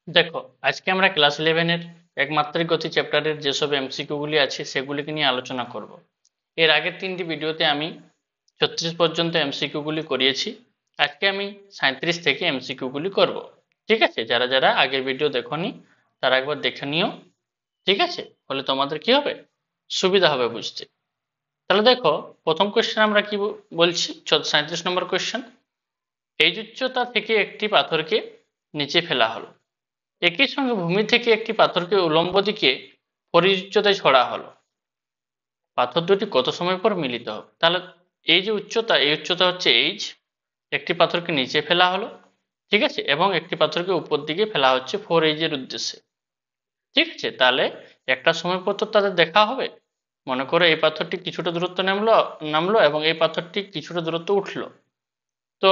দেখো, আজকে আমরা ক্লাস 11 এর একমাত্রিক গতি চ্যাপ্টারের যেসব এমসিকিউ গুলি আছে সেগুলিকে নিয়ে আলোচনা করব। এর আগের তিনটি ভিডিওতে আমি 36 পর্যন্ত এমসিকিউ গুলি করিয়েছি। আজকে আমি 37 থেকে এমসিকিউ গুলি করব। ঠিক আছে, যারা যারা আগের ভিডিও দেখোনি তারা একবার দেখে নিও। ঠিক আছে, ফলে তোমাদের কি হবে, সুবিধা হবে বুঝতে। তাহলে দেখো, প্রথম কোশ্চেন আমরা কি বলছি, 37 নম্বর কোশ্চেন। এই উচ্চতা থেকে একটি পাথরকে নিচে ফেলা হলো। একই সঙ্গে ভূমি থেকে একটি পাথরকে উল্লম্ব দিকে পরিচ্ছদায় ছড়া হলো। পাথর দুটি কত সময় পর মিলিত হবে? তাহলে এই যে উচ্চতা, এই উচ্চতা হচ্ছে এইচ। একটি পাথরকে নিচে ফেলা হলো, ঠিক আছে, এবং একটি পাথরকে উপর দিকে ফেলা হচ্ছে 4H এর উদ্দেশ্যে। ঠিক আছে, তাহলে একটা সময় পর তো তাদের দেখা হবে। মনে করো এই পাথরটি কিছুটা দূরত্ব নামলো নামলো এবং এই পাথরটি কিছুটা দূরত্ব উঠলো। তো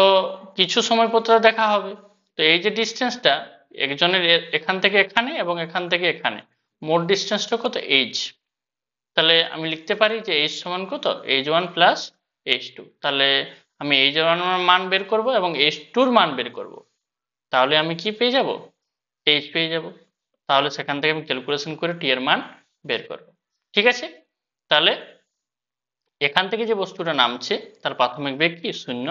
কিছু সময় পর তাদের দেখা হবে। তো এই যে ডিস্টেন্সটা, একজনের এখান থেকে এখানে এবং এখান থেকে এখানে, মোট ডিস্টেন্সটা কত, এইচ। তাহলে আমি লিখতে পারি যে এইচ সমান কত, H1 প্লাস H2। তাহলে আমি H1 এর মান বের করব এবং H2 এর মান বের করব। তাহলে আমি কি পেয়ে যাব, এইচ পেয়ে যাব। তাহলে সেখান থেকে আমি ক্যালকুলেশন করে টি এর মান বের করব। ঠিক আছে, তাহলে এখান থেকে যে বস্তুটা নামছে তার প্রাথমিক বেগ কি, শূন্য,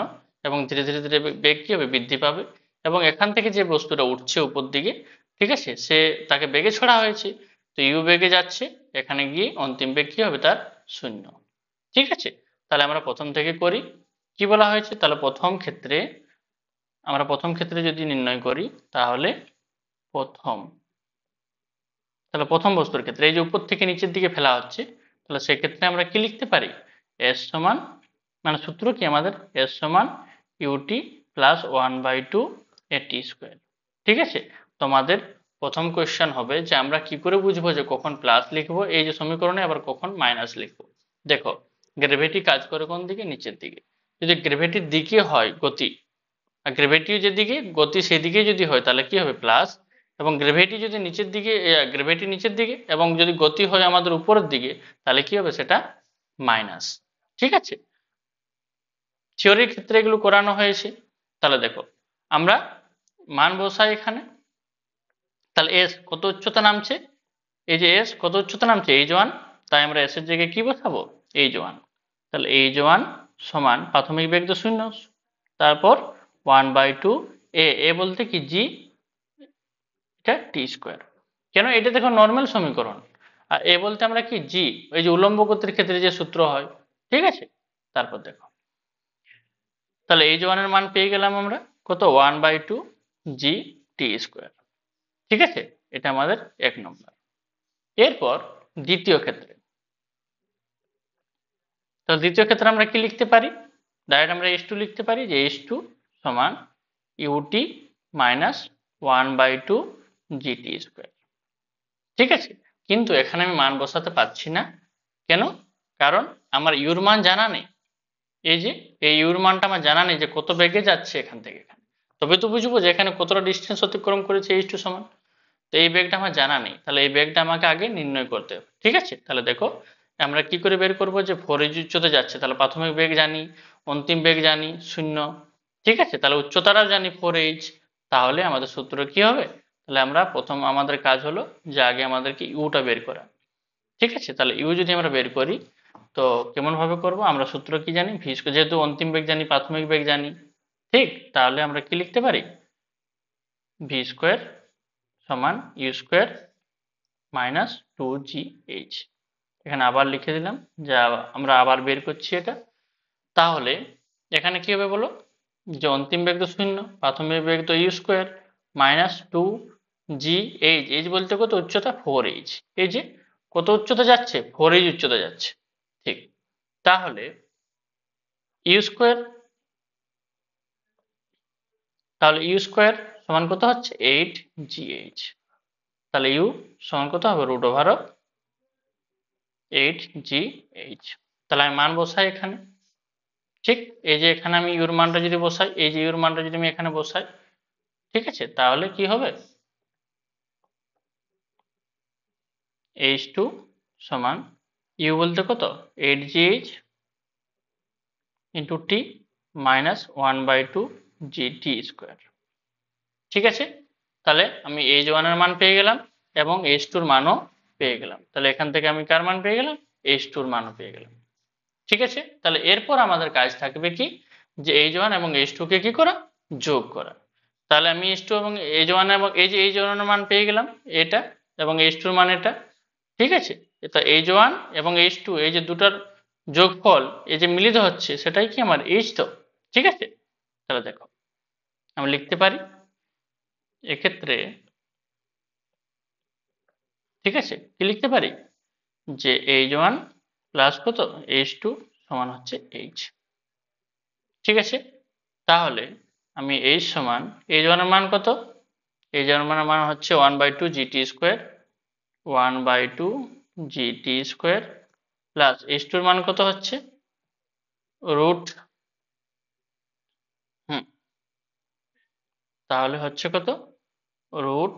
এবং ধীরে ধীরে ধীরে বেগ কি হবে, বৃদ্ধি পাবে। এবং এখান থেকে যে বস্তুটা উঠছে উপর দিকে, ঠিক আছে, সে তাকে বেগে ছড়া হয়েছে, তো ইউ বেগে যাচ্ছে, এখানে গিয়ে অন্তিম বেগ কি হবে তার, শূন্য। ঠিক আছে, তাহলে আমরা প্রথম থেকে করি। কি বলা হয়েছে, তাহলে প্রথম ক্ষেত্রে যদি নির্ণয় করি, তাহলে প্রথম তাহলে প্রথম বস্তুর ক্ষেত্রে এই যে উপর থেকে নিচের দিকে ফেলা হচ্ছে, তাহলে সেক্ষেত্রে আমরা কি লিখতে পারি, এস সমান, মানে সূত্র কি আমাদের, এস সমান ইউটি প্লাস 1/2 এটি স্কোয়ার। ঠিক আছে, তোমাদের প্রথম কোয়েশ্চেন হবে যে আমরা কি করে বুঝবো যে কখন প্লাস লিখবো এই যে সমীকরণে, আবার কখন মাইনাস লিখবো। দেখো, গ্র্যাভিটি কাজ করে কোন দিকে, নিচের দিকে। যদি গ্র্যাভিটির দিকে হয় গতি, আর গ্র্যাভিটি যেদিকে গতি সেদিকে যদি হয় তাহলে কি হবে, প্লাস। এবং গ্র্যাভিটি যদি নিচের দিকে, গ্র্যাভিটি নিচের দিকে এবং যদি গতি হয় আমাদের উপরের দিকে, তাহলে কি হবে, সেটা মাইনাস। ঠিক আছে, থিওরির ক্ষেত্রে এগুলো করানো হয়েছে। তাহলে দেখো, আমরা মান বসাই এখানে। তাহলে এস কত উচ্চতা নামছে, এই যে এস কত উচ্চতা নামছে, H1, তাই আমরা এস এর জায়গায় কি বসাবো, H1। তাহলে H1 সমান প্রাথমিক বেগ তো শূন্য, তারপর 1/2 এ বলতে কি, জি, এটা টি স্কোয়ার। কেন, এটা দেখো নর্মাল সমীকরণ। আর এ বলতে আমরা কি, জি, ওই যে উলম্ব গতির ক্ষেত্রে যে সূত্র হয়। ঠিক আছে, তারপর দেখো, তাহলে H1 এর মান পেয়ে গেলাম আমরা কত, 1/2 জি টি স্কোয়ার। ঠিক আছে, এটা আমাদের এক নম্বর। এরপর দ্বিতীয় ক্ষেত্রে, তাহলে দ্বিতীয় ক্ষেত্রে আমরা কি লিখতে পারি, ডাইরেক্ট আমরা H2 লিখতে পারি, যে H2 সমান ইউটি মাইনাস 1/2 জিটি স্কোয়ার। ঠিক আছে, কিন্তু এখানে আমি মান বসাতে পারছি না। কেন, কারণ আমার ইউর মান জানা নেই। এই যে এই ইউর মানটা আমার জানা নেই যে কত বেগে যাচ্ছে এখান থেকে এখানে, তবে তো বুঝবো যে এখানে কতটা ডিস্টেন্স অতিক্রম করেছে H2 সমান। তো এই বেগটা আমার জানা নেই, তাহলে এই বেগটা আমাকে আগে নির্ণয় করতে হবে। ঠিক আছে, তাহলে দেখো, আমরা কি করে বের করবো, যে 4H উচ্চতা যাচ্ছে, তাহলে প্রাথমিক বেগ জানি, অন্তিম বেগ জানি শূন্য। ঠিক আছে, তাহলে উচ্চতাটাও জানি 4H। তাহলে আমাদের সূত্র কি হবে, তাহলে আমরা প্রথম আমাদের কাজ হলো যে আগে আমাদেরকে ইউটা বের করা। ঠিক আছে, তাহলে ইউ যদি আমরা বের করি, তো কেমন ভাবে করব, আমরা সূত্র কি জানি, ভি স্কয়ার, যেহেতু অন্তিম বেগ জানি, প্রাথমিক বেগ জানি। ঠিক, তাহলে আমরা কি লিখতে পারি, ভি স্কোয়ার সমান ইউ স্কোয়ার মাইনাস 2GH। এখানে আবার লিখে দিলাম, যা আমরা আবার বের করছি এটা। তাহলে এখানে কি হবে বলো, যে অন্তিম বেগ তো শূন্য, প্রাথমিক বেগ তো you square minus 2GH, H বলতে কত, উচ্চতা 4H। এই যে কত উচ্চতা যাচ্ছে, 4H উচ্চতা যাচ্ছে। ঠিক, তাহলে ইউ স্কোয়ার, তাহলে ইউ স্কোয়ার সমান কত হচ্ছে, 8GH। তাহলে ইউ সমান কত হবে, √8GH। তাহলে আমি মান বসাই এখানে। ঠিক, এই যে এখানে আমি ইউর মানটা যদি বসাই, এই যে ইউর মানটা যদি আমি এখানে বসাই, ঠিক আছে, তাহলে কি হবে, H2 সমান ইউ বলতে কত, 8GH into T minus 1/2 GT square. ঠিক আছে, তাহলে আমি H1 এর মান পেয়ে গেলাম এবং H2 এর মানও পেয়ে গেলাম। তাহলে এখান থেকে আমি কার মান পেয়ে গেলাম? H2 এর মানও পেয়ে গেলাম। ঠিক আছে, তাহলে এরপর আমাদের কাজ থাকবে কি, যে H1 এবং H2 কে কি করা, যোগ করা। তাহলে আমি H2 এবং H1 এবং এই যে H1 এর মান পেয়ে গেলাম এটা, এবং H2 এর মান এটা। ঠিক আছে, এটা H1 এবং H2 এই যে দুটার যোগফল এই যে মিলিত হচ্ছে সেটাই কি আমার H তো। ঠিক আছে, তাহলে দেখো আমি লিখতে পারি এক্ষেত্রে, ঠিক আছে, কি লিখতে পারি, যে H1 প্লাস কত H2 সমান হচ্ছে H। ঠিক আছে, তাহলে আমি H সমান H1 এর মান কত, H1 এর মান হচ্ছে 1/2 GT square, 1/2 GT square plus H2 এর মান কত হচ্ছে রুট, তাহলে হচ্ছে কত root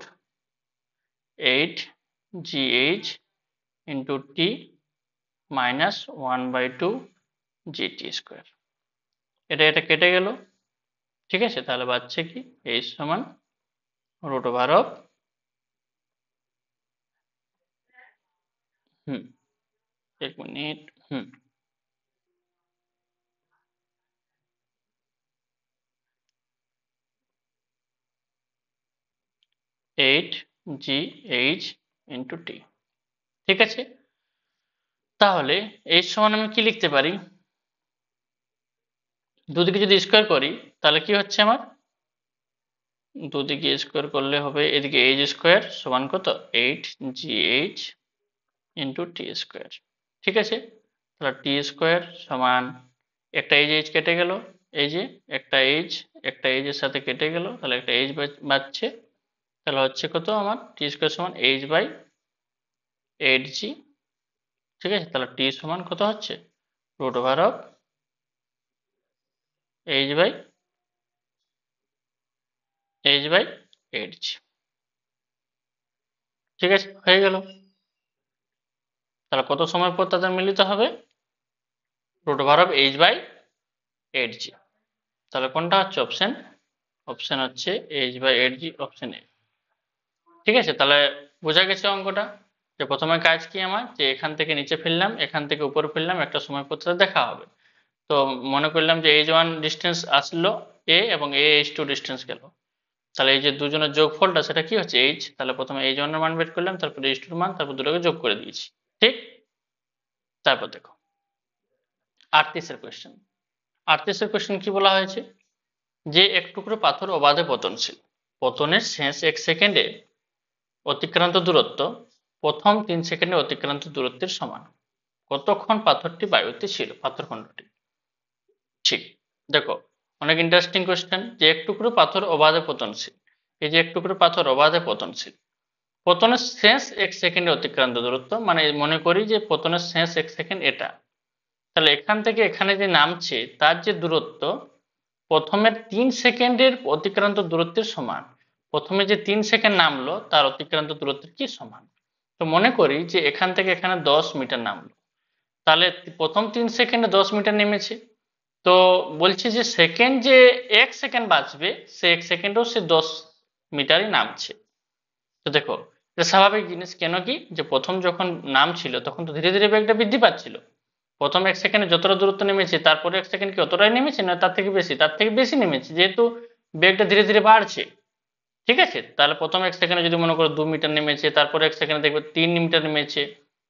8GH into T minus 1/2 GT square. এটা কেটে গেল। ঠিক আছে, তাহলে বাচ্চা কি H সমান রুট ওভার অফ এক মিনিট 8GH ইন্টু টি। ঠিক আছে, তাহলে H সমান আমি কি লিখতে পারি, দুদিকে যদি স্কোয়ার করি তাহলে কি হচ্ছে আমার, দুদিকে স্কোয়ার করলে হবে এদিকে H স্কোয়ার সমান কত 8GH ইন্টু টি স্কোয়ার। ঠিক আছে, তাহলে টি স্কোয়ার সমান একটা H কেটে গেল, এই যে একটা একটা H এর সাথে কেটে গেল, তাহলে একটা H বাঁচছে, তাহলে হচ্ছে কত আমার টি স্কোয়ার সমান H/8G। ঠিক আছে, তাহলে টি সমান কত হচ্ছে রুট ওভার অফ H/8G। ঠিক আছে, হয়ে গেল। তাহলে কত সময় পর তাদের মিলিত হবে, রুট ওভার অফ H/8G। তাহলে কোনটা হচ্ছে অপশন, অপশন হচ্ছে H/8G, অপশন এ। ঠিক আছে, তাহলে বোঝা গেছে অঙ্কটা, যে প্রথমে কাজ কি আমার, যে এখান থেকে নিচে ফেললাম এখান থেকে উপরে ফেললাম, একটা সময় পর তাদের দেখা হবে। তো মনে করলাম যে H1 ডিস্টেন্স আসলো A এবং H2 ডিস্টেন্স গেল, তাহলে এই যে দুজনের যোগফলটা সেটা কি হচ্ছে H। তাহলে প্রথমে H1 এর মান বের করলাম, তারপর H2 এর মান, তারপর দুটোকে যোগ করে দিয়েছি। ঠিক, তারপর দেখো 38 কোয়েশ্চেন। 38 কোয়েশ্চেন কি বলা হয়েছে, যে এক টুকরো পাথর অবাধে পতনশীল, পতনের শেষ 1 সেকেন্ডে অতিক্রান্ত দূরত্ব প্রথম 3 সেকেন্ডে অতিক্রান্ত দূরত্বের সমান, কতক্ষণ পাথরটি বায়ুতে ছিল, পাথরখণ্ডটি। ঠিক, দেখো অনেক ইন্টারেস্টিং কোয়েশ্চেন, যে এক টুকরো পাথর অবাধে পতনশীল, এই যে এক টুকরো পাথর অবাধে পতনশীল, পতনের শেষ 1 সেকেন্ডে অতিক্রান্ত দূরত্ব, মানে মনে করি যে পতনের শেষ 1 সেকেন্ড এটা, তাহলে এখান থেকে এখানে যে নামছে তার যে দূরত্ব প্রথমের 3 সেকেন্ডের অতিক্রান্ত দূরত্বের সমান, প্রথমে যে 3 সেকেন্ড নামলো তার অতিক্রান্ত দূরত্বের কি সমান। তো মনে করি যে এখান থেকে এখানে 10 মিটার নামলো, তাহলে প্রথম 3 সেকেন্ডে 10 মিটার নেমেছে, তো বলছে যে সেকেন্ড যে 1 সেকেন্ড বাঁচবে সে 1 সেকেন্ডেও সে 10 মিটারই নামছে। তো দেখো এটা স্বাভাবিক জিনিস, কেন কি, যে প্রথম যখন নাম ছিল তখন তো ধীরে ধীরে বেগটা বৃদ্ধি পাচ্ছিল, প্রথম 1 সেকেন্ডে যতটা দূরত্ব নেমেছে তারপরে 1 সেকেন্ড কি অতটাই নেমেছে না তার থেকে বেশি, তার থেকে বেশি নেমেছে, যেহেতু বেগটা ধীরে ধীরে বাড়ছে। ঠিক আছে, তাহলে প্রথম 1 সেকেন্ডে যদি মনে করো 2 মিটার নেমেছে, তারপরে 1 সেকেন্ডে দেখবে 3 মিটার নেমেছে,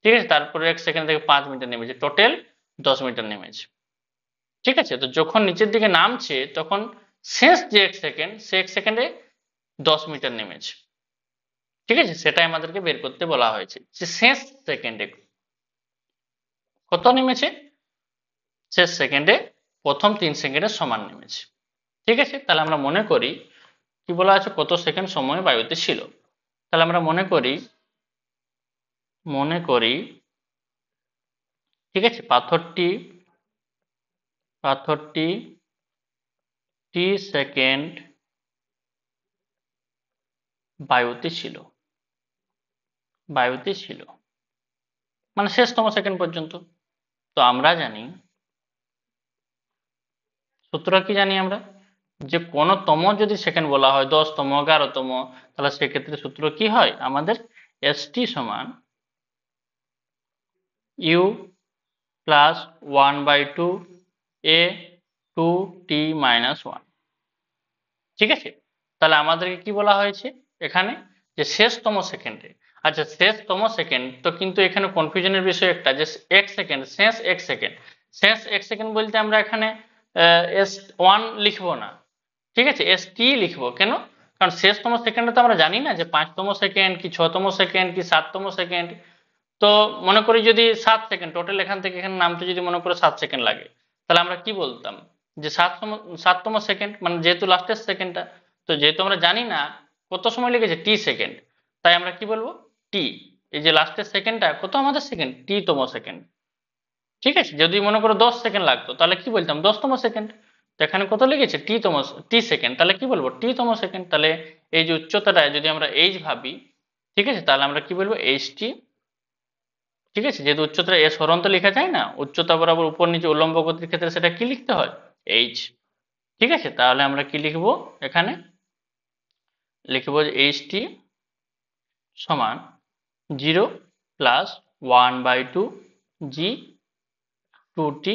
ঠিক আছে, তারপরে 1 সেকেন্ড থেকে 5 মিটার নেমেছে, টোটাল 10 মিটার নেমেছে। ঠিক আছে, তো যখন নিচের দিকে নামছে তখন শেষ যে 1 সেকেন্ড সে 1 সেকেন্ডে 10 মিটার নেমেছে। ঠিক আছে, সেটাই আমাদেরকে বের করতে বলা হয়েছে, যে শেষ সেকেন্ডে কত নেমেছে, শেষ সেকেন্ডে প্রথম 3 সেকেন্ডের সমান নেমেছে। ঠিক আছে, তাহলে আমরা মনে করি কি বলা আছে, কত সেকেন্ড সময় বায়ুতে ছিল, তাহলে আমরা মনে করি ঠিক আছে, পাথরটি টি সেকেন্ড বায়ুতে ছিল মানে শেষতম সেকেন্ড পর্যন্ত। তো আমরা জানি সূত্র কি জানি আমরা, যে কোনো তম যদি সেকেন্ড বলা হয় 10তম 11তম, তাহলে সেক্ষেত্রে সূত্র কি হয় আমাদের st সমান u plus 1/2 a 2t minus 1। ঠিক আছে, তাহলে আমাদেরকে কি বলা হয়েছে এখানে যে শেষতম সেকেন্ডে। আচ্ছা, শেষতম সেকেন্ড তো, কিন্তু এখানে কনফিউশনের বিষয় একটা যে এক সেকেন্ড, শেষ এক সেকেন্ড, শেষ এক সেকেন্ড বলতে আমরা এখানে s1 লিখবো না, ঠিক আছে, st লিখবো। কেন? কারণ শেষতম সেকেন্ডে তো আমরা জানি না যে 5তম সেকেন্ড কি 6তম সেকেন্ড কি 7তম সেকেন্ড। তো মনে করি যদি 7 সেকেন্ড টোটাল এখান থেকে এখানে নামতে যদি মনে করো 7 সেকেন্ড লাগে, তাহলে আমরা কি বলতাম যে 7তম সেকেন্ড, মানে যেহেতু লাস্টের সেকেন্ডটা, তো যেহেতু আমরা জানি না কত সময় লেগেছে টি সেকেন্ড, তাই আমরা কি বলবো টি, এই যে লাস্টের সেকেন্ডটা কত আমাদের সেকেন্ড, টি তম সেকেন্ড। ঠিক আছে, যদি মনে করো 10 সেকেন্ড লাগতো তাহলে কি বলতাম 10তম সেকেন্ড। তো এখানে কত লেগেছে টি সেকেন্ড, তাহলে কি বলবো টি-তম সেকেন্ড। তাহলে এই যে উচ্চতাটা যদি আমরা এইচ ভাবি, ঠিক আছে, তাহলে আমরা কি বলবো এইচ টি। ঠিক আছে, যেহেতু উচ্চতা এস হরন্ত লেখা যায় না, উচ্চতা বরাবর উপর নিচে উল্লম্ব গতির ক্ষেত্রে সেটা কি লিখতে হয় এইচ। ঠিক আছে, তাহলে আমরা কি লিখবো এখানে, লিখবো যে এইচ টি সমান 0 প্লাস 1/2 জি 2t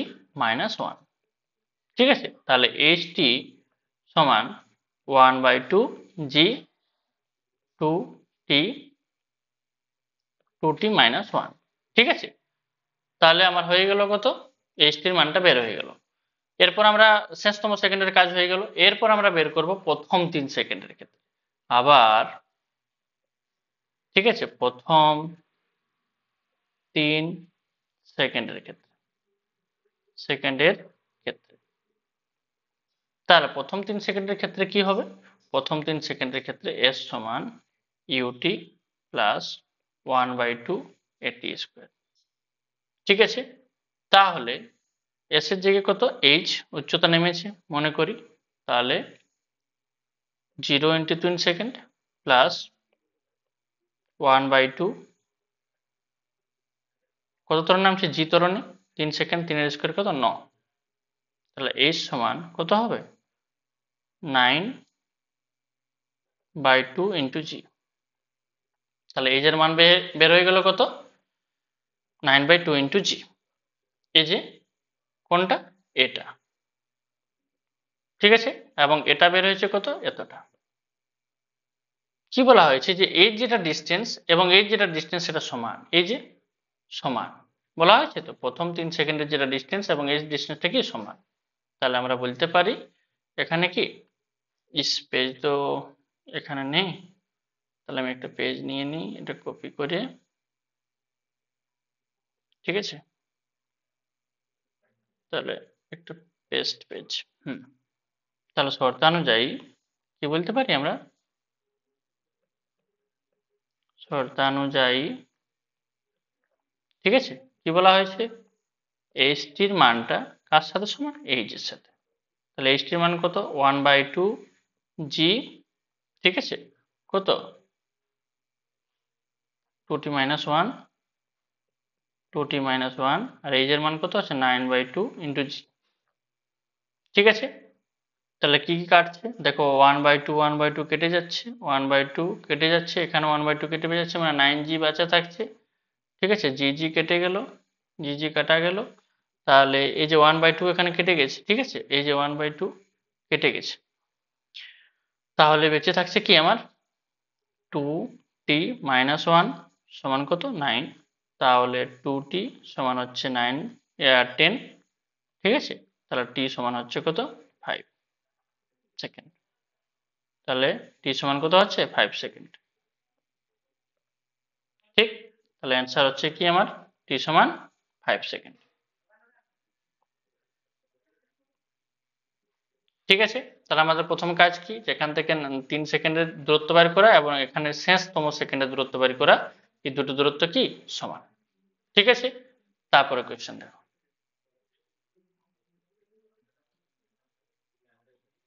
মাইনাস 1। ঠিক আছে, তাহলে এইচ টি সমান 1/2 জি 2t 2t মাইনাস 1। ঠিক আছে, তাহলে আমার হয়ে গেল কত, এইচ টির মানটা বের হয়ে গেল। এরপর আমরা শেষতম সেকেন্ডের কাজ হয়ে গেল, এরপর আমরা বের করব প্রথম 3 সেকেন্ডের ক্ষেত্রে আবার। ঠিক আছে, প্রথম 3 সেকেন্ডের ক্ষেত্রে, তাহলে প্রথম 3 সেকেন্ডের ক্ষেত্রে কি হবে, প্রথম 3 সেকেন্ডের ক্ষেত্রে s সমান ইউটি প্লাস 1/2 এটি স্কোয়ার। ঠিক আছে, তাহলে s এর জায়গায় কত h উচ্চতা নেমেছে মনে করি, তাহলে 0 × 3 সেকেন্ড প্লাস 1/2 কত ত্বরণ নামছে জি ত্বরণে, 3 সেকেন্ড 3 এর স্কোয়ার কত 9, তাহলে h সমান কত হবে 9/2 × জি। তাহলে h এর মান বের হয়ে গেল কত 9/2 × জি, এই যে কোনটা এটা। ঠিক আছে, এবং এটা বের হয়েছে কত এতটা। কি বলা হয়েছে যে এর যেটা ডিস্টেন্স এবং এর যেটা ডিস্টেন্স সেটা সমান, এই যে সমান বলা হয়েছে, তো প্রথম 3 সেকেন্ডের যেটা ডিস্টেন্স এবং এর ডিস্টেন্সটা কি সমান। তাহলে আমরা বলতে পারি এখানে কি স্পেস তো এখানে নেই, তাহলে আমি একটা পেজ নিয়ে নিই, এটা কপি করে। ঠিক আছে, তাহলে একটা পেস্ট পেজ, তাহলে শর্তানুযায়ী কি বলতে পারি আমরা, শর্তানুযায়ী ঠিক আছে কি বলা হয়েছে এইচ টির মানটা কার সাথে সমান এইচ এর সাথে। তাহলে এইচ টির মান কত 1/2 জি, ঠিক আছে, কত 2t মাইনাস 1, 2t মাইনাস 1, আর এইচ এর মান কত আছে 9/2 × জি। ঠিক আছে, তাহলে কি কি কাটছে দেখো 1/2 1/2 কেটে যাচ্ছে, 1/2 কেটে যাচ্ছে, এখানে 1/2 কেটে যাচ্ছে, মানে 9g বাঁচা থাকছে। ঠিক আছে, জি জি কেটে গেল, জি জি কাটা গেল, তাহলে এই যে 1/2 এখানে কেটে গেছে। ঠিক আছে, এই যে 1/2 কেটে গেছে, তাহলে বেঁচে থাকছে কি আমার 2t মাইনাস 1 সমান কত 9, তাহলে 2t সমান হচ্ছে 9 10। ঠিক আছে, তাহলে t সমান হচ্ছে কত 5 সেকেন্ড, তাহলে t সমান কত হচ্ছে 5 সেকেন্ড। ঠিক, তাহলে অ্যান্সার হচ্ছে কি আমার t সমান 5 সেকেন্ড। ঠিক আছে, তাহলে আমাদের প্রথম কাজ কি, যেখান থেকে 3 সেকেন্ডের দূরত্ব বের করা এবং এখানে শেষতম সেকেন্ডের দূরত্ব বের করা, এই দুটো দূরত্ব কি সমান। ঠিক আছে, তারপরে কোয়েশ্চেন দেখো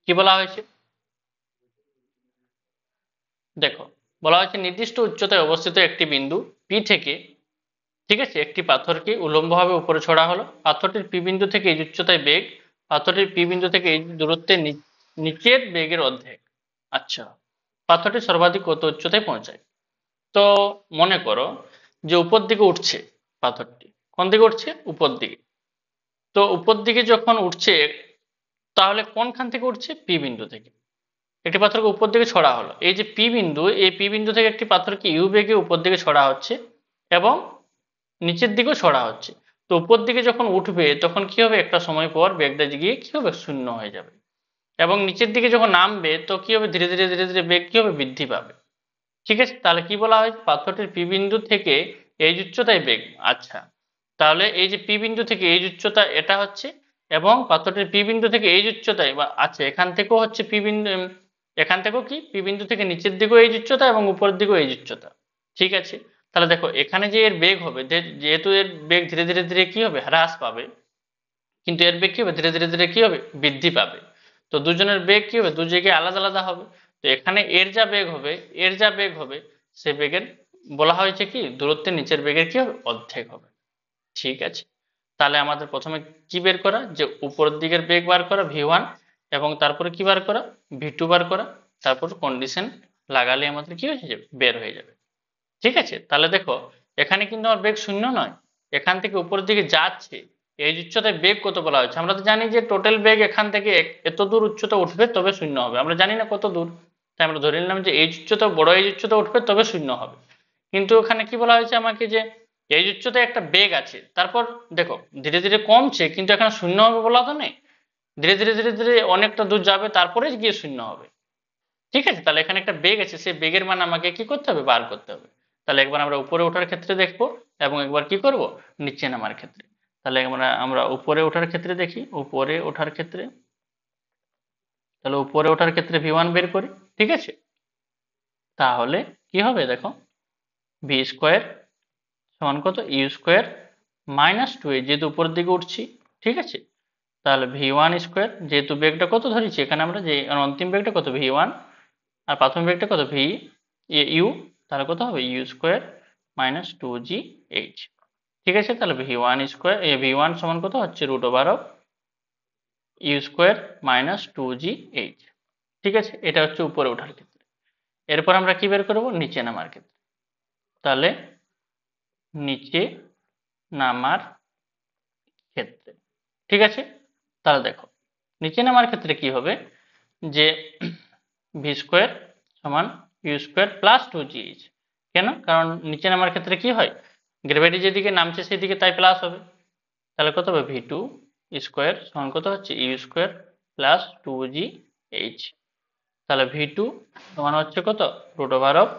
কি বলা হয়েছে। দেখো বলা হয়েছে নির্দিষ্ট উচ্চতায় অবস্থিত একটি বিন্দু পি থেকে, ঠিক আছে, একটি পাথরকে উল্লম্বভাবে উপরে ছড়া হলো, পাথরটির পি বিন্দু থেকে এই উচ্চতায় বেগ, পাথরটির পি বিন্দু থেকে এই দূরত্বের নিচের বেগের অর্ধেক। আচ্ছা, পাথরটি সর্বাধিক কত উচ্চতায় পৌঁছায়? তো মনে করো যে উপর দিকে উঠছে পাথরটি। কোন দিকে উঠছে? উপর দিকে। তো উপর দিকে যখন উঠছে, তাহলে কোনখান থেকে উঠছে? পি বিন্দু থেকে। একটি পাথরকে উপর দিকে ছড়া হলো, এই যে পি বিন্দু, এই পি বিন্দু থেকে একটি পাথরকে ইউ বেগে উপর দিকে ছড়া হচ্ছে এবং নিচের দিকেও ছড়া হচ্ছে। তো উপর দিকে যখন উঠবে তখন কি হবে? একটা সময় পর বেগটা গিয়ে কি হবে? শূন্য হয়ে যাবে। এবং নিচের দিকে যখন নামবে তো কি হবে? ধীরে ধীরে ধীরে ধীরে বেগ কি হবে? বৃদ্ধি পাবে। ঠিক আছে, তাহলে কি বলা হয়? পাথরটির পি বিন্দু থেকে এই উচ্চতায় বেগ। আচ্ছা, তাহলে এই যে পি বিন্দু থেকে এই উচ্চতা এটা হচ্ছে, এবং পাথরটির পি বিন্দু থেকে এই উচ্চতায় বা আচ্ছা এখান থেকেও হচ্ছে পি বিন্দু, এখান থেকেও কি পি বিন্দু থেকে নিচের দিকেও এই উচ্চতা এবং উপরের দিকেও এই উচ্চতা। ঠিক আছে, তাহলে দেখো এখানে যে এর বেগ হবে, যেহেতু এর বেগ ধীরে ধীরে ধীরে কি হবে? হ্রাস পাবে, কিন্তু এর বেগ কি হবে? ধীরে ধীরে ধীরে কি হবে? বৃদ্ধি পাবে। তো দুজনের বেগ কি হবে? দু জায়গায় আলাদা আলাদা হবে। তো এখানে এর যা বেগ হবে, এর যা বেগ হবে, সে বেগের বলা হয়েছে কি? দূরত্বের নিচের বেগের কি হবে? অর্ধেক হবে। ঠিক আছে, তাহলে আমাদের প্রথমে কি বের করা? যে উপরের দিকের বেগ বার করা ভি ওয়ান, এবং তারপরে কি বার করা? ভি টু বার করা। তারপর কন্ডিশন লাগালে আমাদের কি হয়ে যাবে? বের হয়ে যাবে। ঠিক আছে, তাহলে দেখো এখানে কিন্তু আমার বেগ শূন্য নয়, এখান থেকে উপরের দিকে যাচ্ছে। এই উচ্চতায় বেগ কত বলা হচ্ছে? আমরা তো জানি যে টোটাল বেগ এখান থেকে এত দূর উচ্চতা উঠবে তবে শূন্য হবে, আমরা জানি না কত দূর। তাই আমরা ধরে নিলাম যে এই উচ্চতা, বড় এই উচ্চতা উঠবে তবে শূন্য হবে। কিন্তু ওখানে কি বলা হয়েছে আমাকে? যে এই উচ্চতায় একটা বেগ আছে, তারপর দেখো ধীরে ধীরে কমছে, কিন্তু এখানে শূন্য হবে বলা তো নেই। ধীরে ধীরে ধীরে ধীরে অনেকটা দূর যাবে, তারপরে গিয়ে শূন্য হবে। ঠিক আছে, তাহলে এখানে একটা বেগ আছে, সেই বেগের মান আমাকে কি করতে হবে? বার করতে হবে। তাহলে একবার আমরা উপরে ওঠার ক্ষেত্রে দেখবো, এবং একবার কি করব? নিচে নামার ক্ষেত্রে। তাহলে আমরা আমরা উপরে ওঠার ক্ষেত্রে দেখি, উপরে ওঠার ক্ষেত্রে, তাহলে উপরে ওঠার ক্ষেত্রে ভি ওয়ান বের করি। ঠিক আছে, তাহলে কি হবে? দেখো ভি স্কোয়ার সমান কত? ইউ স্কোয়ার মাইনাস টু এ, যেহেতু উপরের দিকে উঠছি। ঠিক আছে, তাহলে ভি ওয়ান স্কোয়ার, যেহেতু বেগটা কত ধরেছি এখানে আমরা, যে অন্তিম বেগটা কত? ভি ওয়ান, আর প্রাথমিক বেগটা কত? ইউ, তাহলে কত হবে? U square minus two g h. ঠিক আছে, তাহলে v one square, v one সমান কত হচ্ছে? √অফ u square minus two g h. ঠিক আছে, এটা হচ্ছে উপরে ওঠার ক্ষেত্রে। এরপর আমরা কি বের করবো? নিচে নামার ক্ষেত্রে। তাহলে নিচে নামার ক্ষেত্রে, ঠিক আছে, তাহলে দেখো নিচে নামার ক্ষেত্রে কি হবে? যে ভি স্কোয়ার সমান u square plus two g h. কেন? কারণ নিচে নামার ক্ষেত্রে কি হয়? গ্র্যাভিটি যেদিকে নামছে সেদিকে, তাই প্লাস হবে। তাহলে কত হবে? ভি টু স্কোয়ার সমান কত হচ্ছে? U square plus two g h. তাহলে ভি টু সমান হচ্ছে কত? √অফ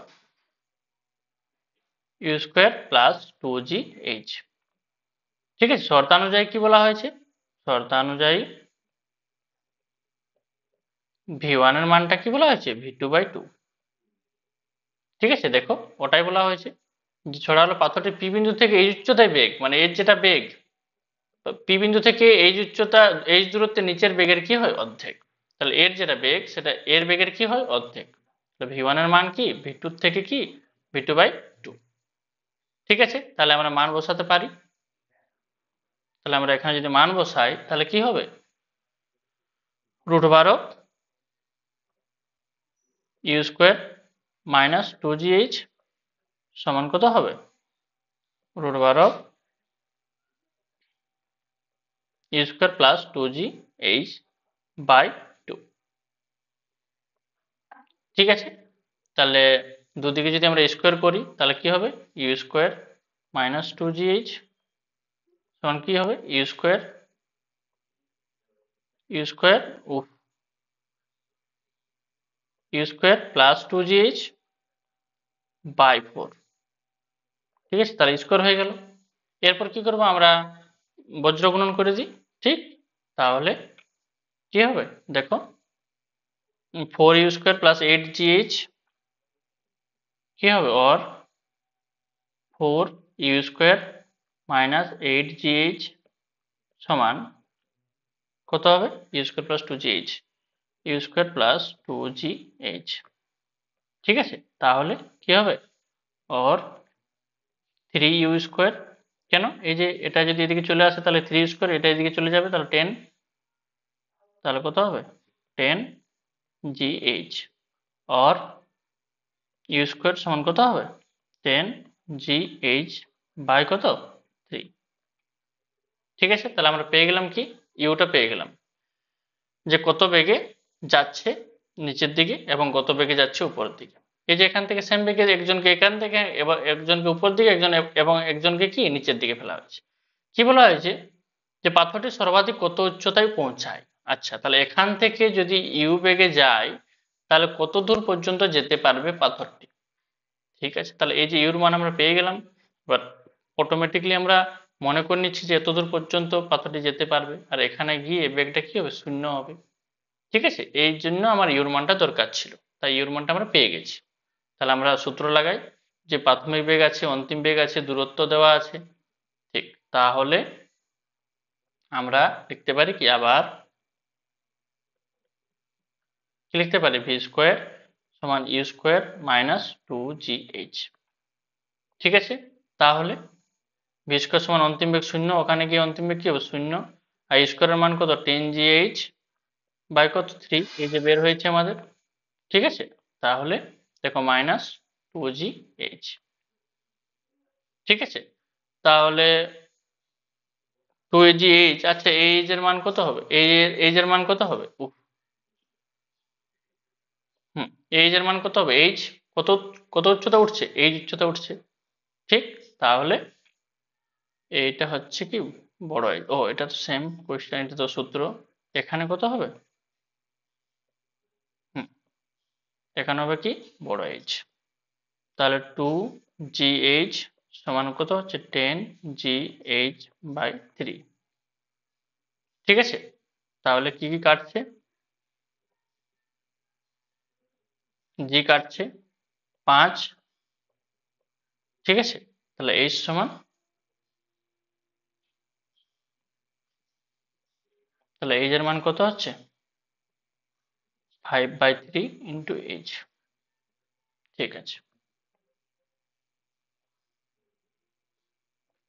u square plus two g h. ঠিক আছে, শর্তানুযায়ী কি বলা হয়েছে? শর্তানুযায়ী ভি ওয়ান এর মানটা কি বলা হয়েছে? ভি2/2। ঠিক আছে, দেখো ওটাই বলা হয়েছে। যে ছড়া হলো পাথরটি পি বিন্দু থেকে এই উচ্চতায় বেগ, মানে এর যেটা বেগ, পি বিন্দু থেকে এই উচ্চতা, এই দূরত্বে নিচের বেগের কি হয়? অর্ধেক। তাহলে এর যেটা বেগ সেটা এর বেগের কি হয়? অর্ধেক। ভি ওয়ান এর মান কি? ভি টুর থেকে কি? ভি2/2। ঠিক আছে, তাহলে আমরা মান বসাতে পারি। তাহলে আমরা এখানে যদি মান বসাই তাহলে কি হবে? √অফ u square minus two g h সমান কত হবে? √অফ u square plus two g h by two. ঠিক আছে, তাহলে দুদিকে যদি আমরা স্কোয়ার করি তাহলে কি হবে? U square minus two g h সমান কি হবে? U square u square plus two g h by four. ঠিক আছে, তাহলে স্কোয়ার হয়ে গেল। এরপর কি করবো? আমরা বজ্র গুণন করে দিই। ঠিক, তাহলে কি হবে? দেখো 4u² প্লাস 8gh কি হবে? অর 4u² মাইনাস 8gh সমান কত হবে? u² plus 2gh, u² plus 2gh। ঠিক আছে, তাহলে কি হবে? অর 3u², কেন? এই যে এটা যদি এদিকে চলে আসে তাহলে 3u², এটা এদিকে চলে যাবে তাহলে 10, তাহলে কত হবে? 10 GH और ইউ স্কোয়ার সমান কত হবে 10GH বাই কত 3। ঠিক আছে, তাহলে আমরা পেয়ে গেলাম কি ইউটা পেয়ে গেলাম যে কত বেগে যাচ্ছে নিচের দিকে এবং কত বেগে যাচ্ছে উপরের দিকে। এই যে এখান থেকে সেম বেগে একজনকে এখান থেকে এবং একজনকে উপর দিকে এবং একজনকে কি নিচের দিকে ফেলা হয়েছে। কি বলা হয়েছে যে পাথরটি সর্বাধিক কত উচ্চতায় পৌঁছায়। আচ্ছা, তাহলে এখান থেকে যদি ইউ বেগে যায় তাহলে কত দূর পর্যন্ত যেতে পারবে পাথরটি। ঠিক আছে, তাহলে এই যে ইউর মান আমরা পেয়ে গেলাম। এবার অটোমেটিকলি আমরা মনে করে নিচ্ছি যে এত দূর পর্যন্ত পাথরটি যেতে পারবে, আর এখানে গিয়ে বেগটা কি হবে শূন্য হবে। ঠিক আছে, এই জন্য আমার ইউর মানটা দরকার ছিল, তাই ইউর মানটা আমরা পেয়ে গেছি। তাহলে আমরা সূত্র লাগাই যে প্রাথমিক বেগ আছে, অন্তিম বেগ আছে, দূরত্ব দেওয়া আছে। ঠিক, তাহলে আমরা লিখতে পারি কি আবার কি লিখতে পারি ভি স্কোয়ার সমান ইউ স্কোয়ার মাইনাস 2GH। ঠিক আছে, তাহলে ভি স্কোয়ার সমান অন্তিম বেগ শূন্য, ওখানে গিয়ে অন্তিম বেগ কি হবে শূন্য, আর ইউ স্কোয়ারের মান কত 10GH বাই কত 3, এই যে বের হয়েছে আমাদের। ঠিক আছে, তাহলে দেখো মাইনাস 2GH। ঠিক আছে, তাহলে 2GH, আচ্ছা এইচ এর মান কত হবে, এইচ এর মান কত হবে এইচ এর মান কত হবে, এইচ কত কত উচ্চতা উঠছে, এইচ উচ্চতা উঠছে। ঠিক, তাহলে এইটা হচ্ছে কি বড় এইচ। ও এটা তো সেম কোশ্চেন, এটা তো সূত্র। এখানে কত হবে এখানে হবে কি বড় এইচ। তাহলে 2GH সমান কত হচ্ছে 10GH বাই 3। ঠিক আছে, তাহলে কি কি কাটছে, জি কাটছে 5। ঠিক আছে, তাহলে এইচ সমান, তাহলে এইচ এর মান কত হচ্ছে 5/3 ইন্টু এইচ। ঠিক আছে,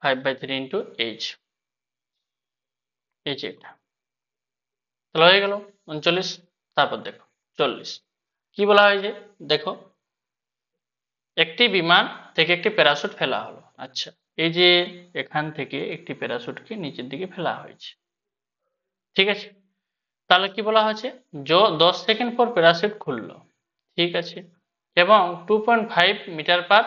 5/3 ইন্টু এইচ, এই যে এটা, তাহলে হয়ে গেল 39। তারপর দেখো 40, কি বলা হয়েছে দেখো একটি বিমান থেকে একটি প্যারাশুট ফেলা হলো। আচ্ছা, এই যে এখান থেকে একটি প্যারাশুটকে নিচের দিকে ফেলা হয়েছে। ঠিক আছে, তাহলে কি বলা হয়েছে 10 সেকেন্ড পর প্যারাশুট খুললো। ঠিক আছে, এবং 2.5 মিটার পার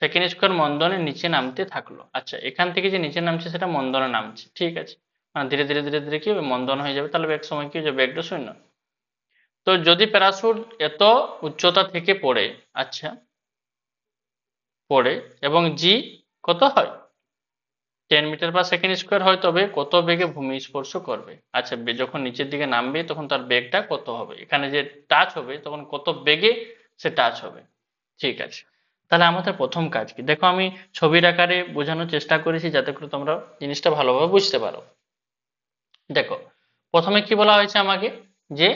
সেকেন্ড স্কোয়ার মন্দনের নিচে নামতে থাকলো। আচ্ছা, এখান থেকে যে নিচে নামছে সেটা মন্দনে নামছে। ঠিক আছে, মানে ধীরে ধীরে ধীরে ধীরে কি হবে মন্দন হয়ে যাবে, তাহলে এক সময় কি হয়ে যাবে বেগটা শূন্য। তো যদি প্যারাশুট এত উচ্চতা থেকে পড়ে, আচ্ছা পড়ে এবং জি কত হয় 10 মিটার পার সেকেন্ড স্কোয়ার হয়, তবে কত বেগে ভূমি স্পর্শ করবে। আচ্ছা, যখন নিচের দিকে নামবে তখন তার বেগটা কত হবে, এখানে যে টাচ হবে তখন কত বেগে সে টাচ হবে। ঠিক আছে, তাহলে আমাদের প্রথম কাজ কি দেখো, আমি ছবির আকারে বোঝানোর চেষ্টা করেছি যাতে করে তোমরা জিনিসটা ভালোভাবে বুঝতে পারো। দেখো প্রথমে কি বলা হয়েছে আমাকে যে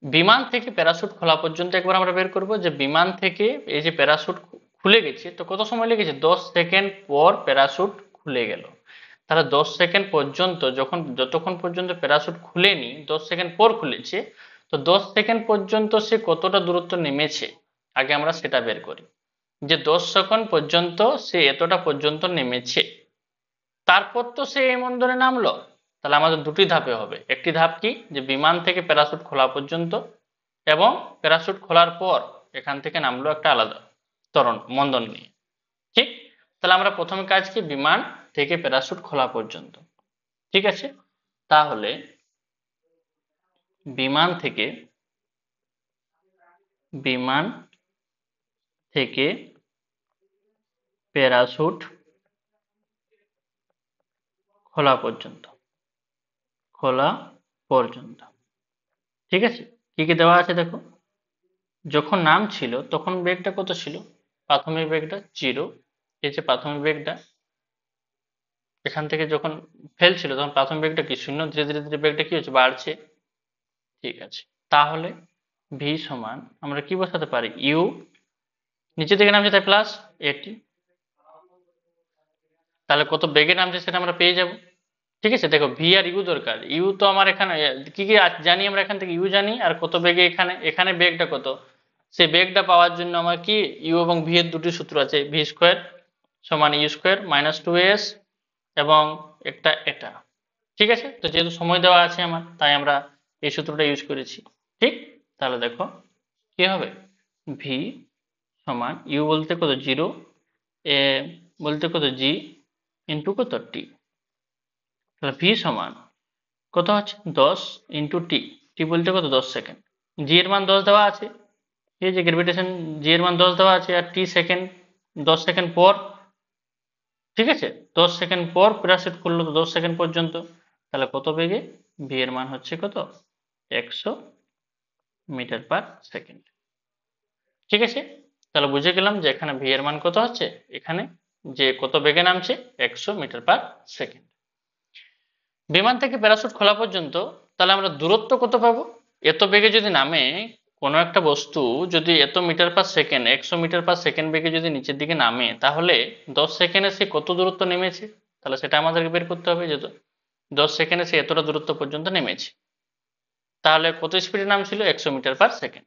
বিমান থেকে প্যারাশুট খোলা পর্যন্ত একবার আমরা বের করব যে বিমান থেকে এই যে প্যারাশুট খুলে গেছে তো কত সময় লেগেছে 10 সেকেন্ড পর প্যারাশুট খুলে গেল। তাহলে 10 সেকেন্ড পর্যন্ত যতক্ষণ পর্যন্ত প্যারাশুট খুলেনি 10 সেকেন্ড পর খুলেছে, তো 10 সেকেন্ড পর্যন্ত সে কতটা দূরত্ব নেমেছে আগে আমরা সেটা বের করি। যে 10 সেকেন্ড পর্যন্ত সে এতটা পর্যন্ত নেমেছে, তারপর তো সে এই মন্দনে নামলো। তাহলে আমাদের দুটি ধাপে হবে, একটি ধাপ কি যে বিমান থেকে প্যারাশুট খোলা পর্যন্ত, এবং প্যারাশুট খোলার পর এখান থেকে নামলো একটা আলাদা মন্দন নিয়ে। ঠিক, তাহলে আমরা প্রথম কাজ কি বিমান থেকে প্যারাশুট খোলা পর্যন্ত। ঠিক আছে, তাহলে বিমান থেকে বিমান থেকে প্যারাশুট খোলা পর্যন্ত, খোলা পর্যন্ত। ঠিক আছে, কি কি দেওয়া আছে দেখো, যখন নাম ছিল তখন বেগটা কত ছিল, প্রাথমিক বেগটা 0। এই যে প্রাথমিক বেগটা এখান থেকে যখন ফেলছিল তখন প্রাথমিক বেগটা কি শূন্য, ধীরে ধীরে ধীরে বেগটা কি হচ্ছে বাড়ছে। ঠিক আছে, তাহলে ভি সমান আমরা কি বসাতে পারি ইউ, নিচে থেকে নামছে তাই প্লাস এটি, তাহলে কত বেগে নামছে সেটা আমরা পেয়ে যাব। ঠিক আছে, দেখো ভি আর ইউ দরকার। ইউ তো আমার এখানে কি কি জানি আমরা, এখান থেকে ইউ জানি আর কত বেগে এখানে এখানে বেগটা কত, সেই বেগটা পাওয়ার জন্য আমার কি ইউ এবং ভি এর দুটি সূত্র আছে, ভি স্কোয়ার সমান u square minus two s এবং একটা এটা। ঠিক আছে, তো যেহেতু সময় দেওয়া আছে আমার, তাই আমরা এই সূত্রটা ইউজ করেছি। ঠিক, তাহলে দেখো কি হবে, ভি সমান ইউ বলতে কত জিরো, এ বলতে কত জি ইন্টু কত টি। তাহলে ভি সমান কত হচ্ছে 10 ইন্টু টি, টি বলতে কত 10 সেকেন্ড, জি এর মান 10 দেওয়া আছে, এই যে গ্রেভিটেশন জি এর মান 10 দেওয়া আছে আর টি সেকেন্ড, 10 সেকেন্ড পর। ঠিক আছে, 10 সেকেন্ড পর প্যারাশুট করলো তো 10 সেকেন্ড পর্যন্ত, তাহলে কত বেগে, ভি এর মান হচ্ছে কত 100 মিটার পার সেকেন্ড। ঠিক আছে, তাহলে বুঝে গেলাম যে এখানে ভি এর মান কত হচ্ছে, এখানে যে কত বেগে নামছে 100 মিটার পার সেকেন্ড। বিমান থেকে প্যারাশুট খোলা পর্যন্ত তাহলে আমরা দূরত্ব কত পাবো, এত বেগে যদি নামে কোনো একটা বস্তু, যদি এত metre per second 100 metre per second বেগে যদি নিচের দিকে নামে, তাহলে 10 সেকেন্ডে সে কত দূরত্ব নেমেছে, তাহলে সেটা আমাদেরকে বের করতে হবে। যে 10 সেকেন্ডে সে এতটা দূরত্ব পর্যন্ত নেমেছে, তাহলে কত স্পিডে নামছিল 100 মিটার পার সেকেন্ড।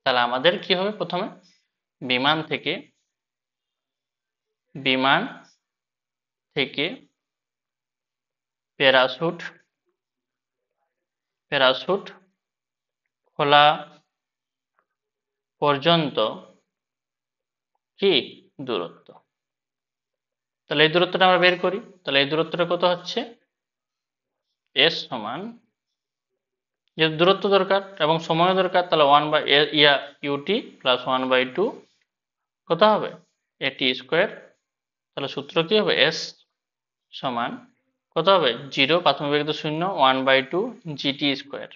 তাহলে আমাদের কি হবে, প্রথমে বিমান থেকে বিমান থেকে প্যারাশুট প্যারাশুট খোলা পর্যন্ত কি দূরত্ব, তাহলে এই দূরত্বটা আমরা বের করি। তাহলে এই দূরত্বটা কত হচ্ছে, এস সমান, যে দূরত্ব দরকার এবং সময় দরকার, তাহলে 1/ইউটি প্লাস 1/2 কত হবে এটি স্কোয়ার। তাহলে সূত্র কি হবে, এস সমান কত হবে, জিরো প্রাথমিক বেগ তো 0, 1/2 জিটি স্কোয়ার।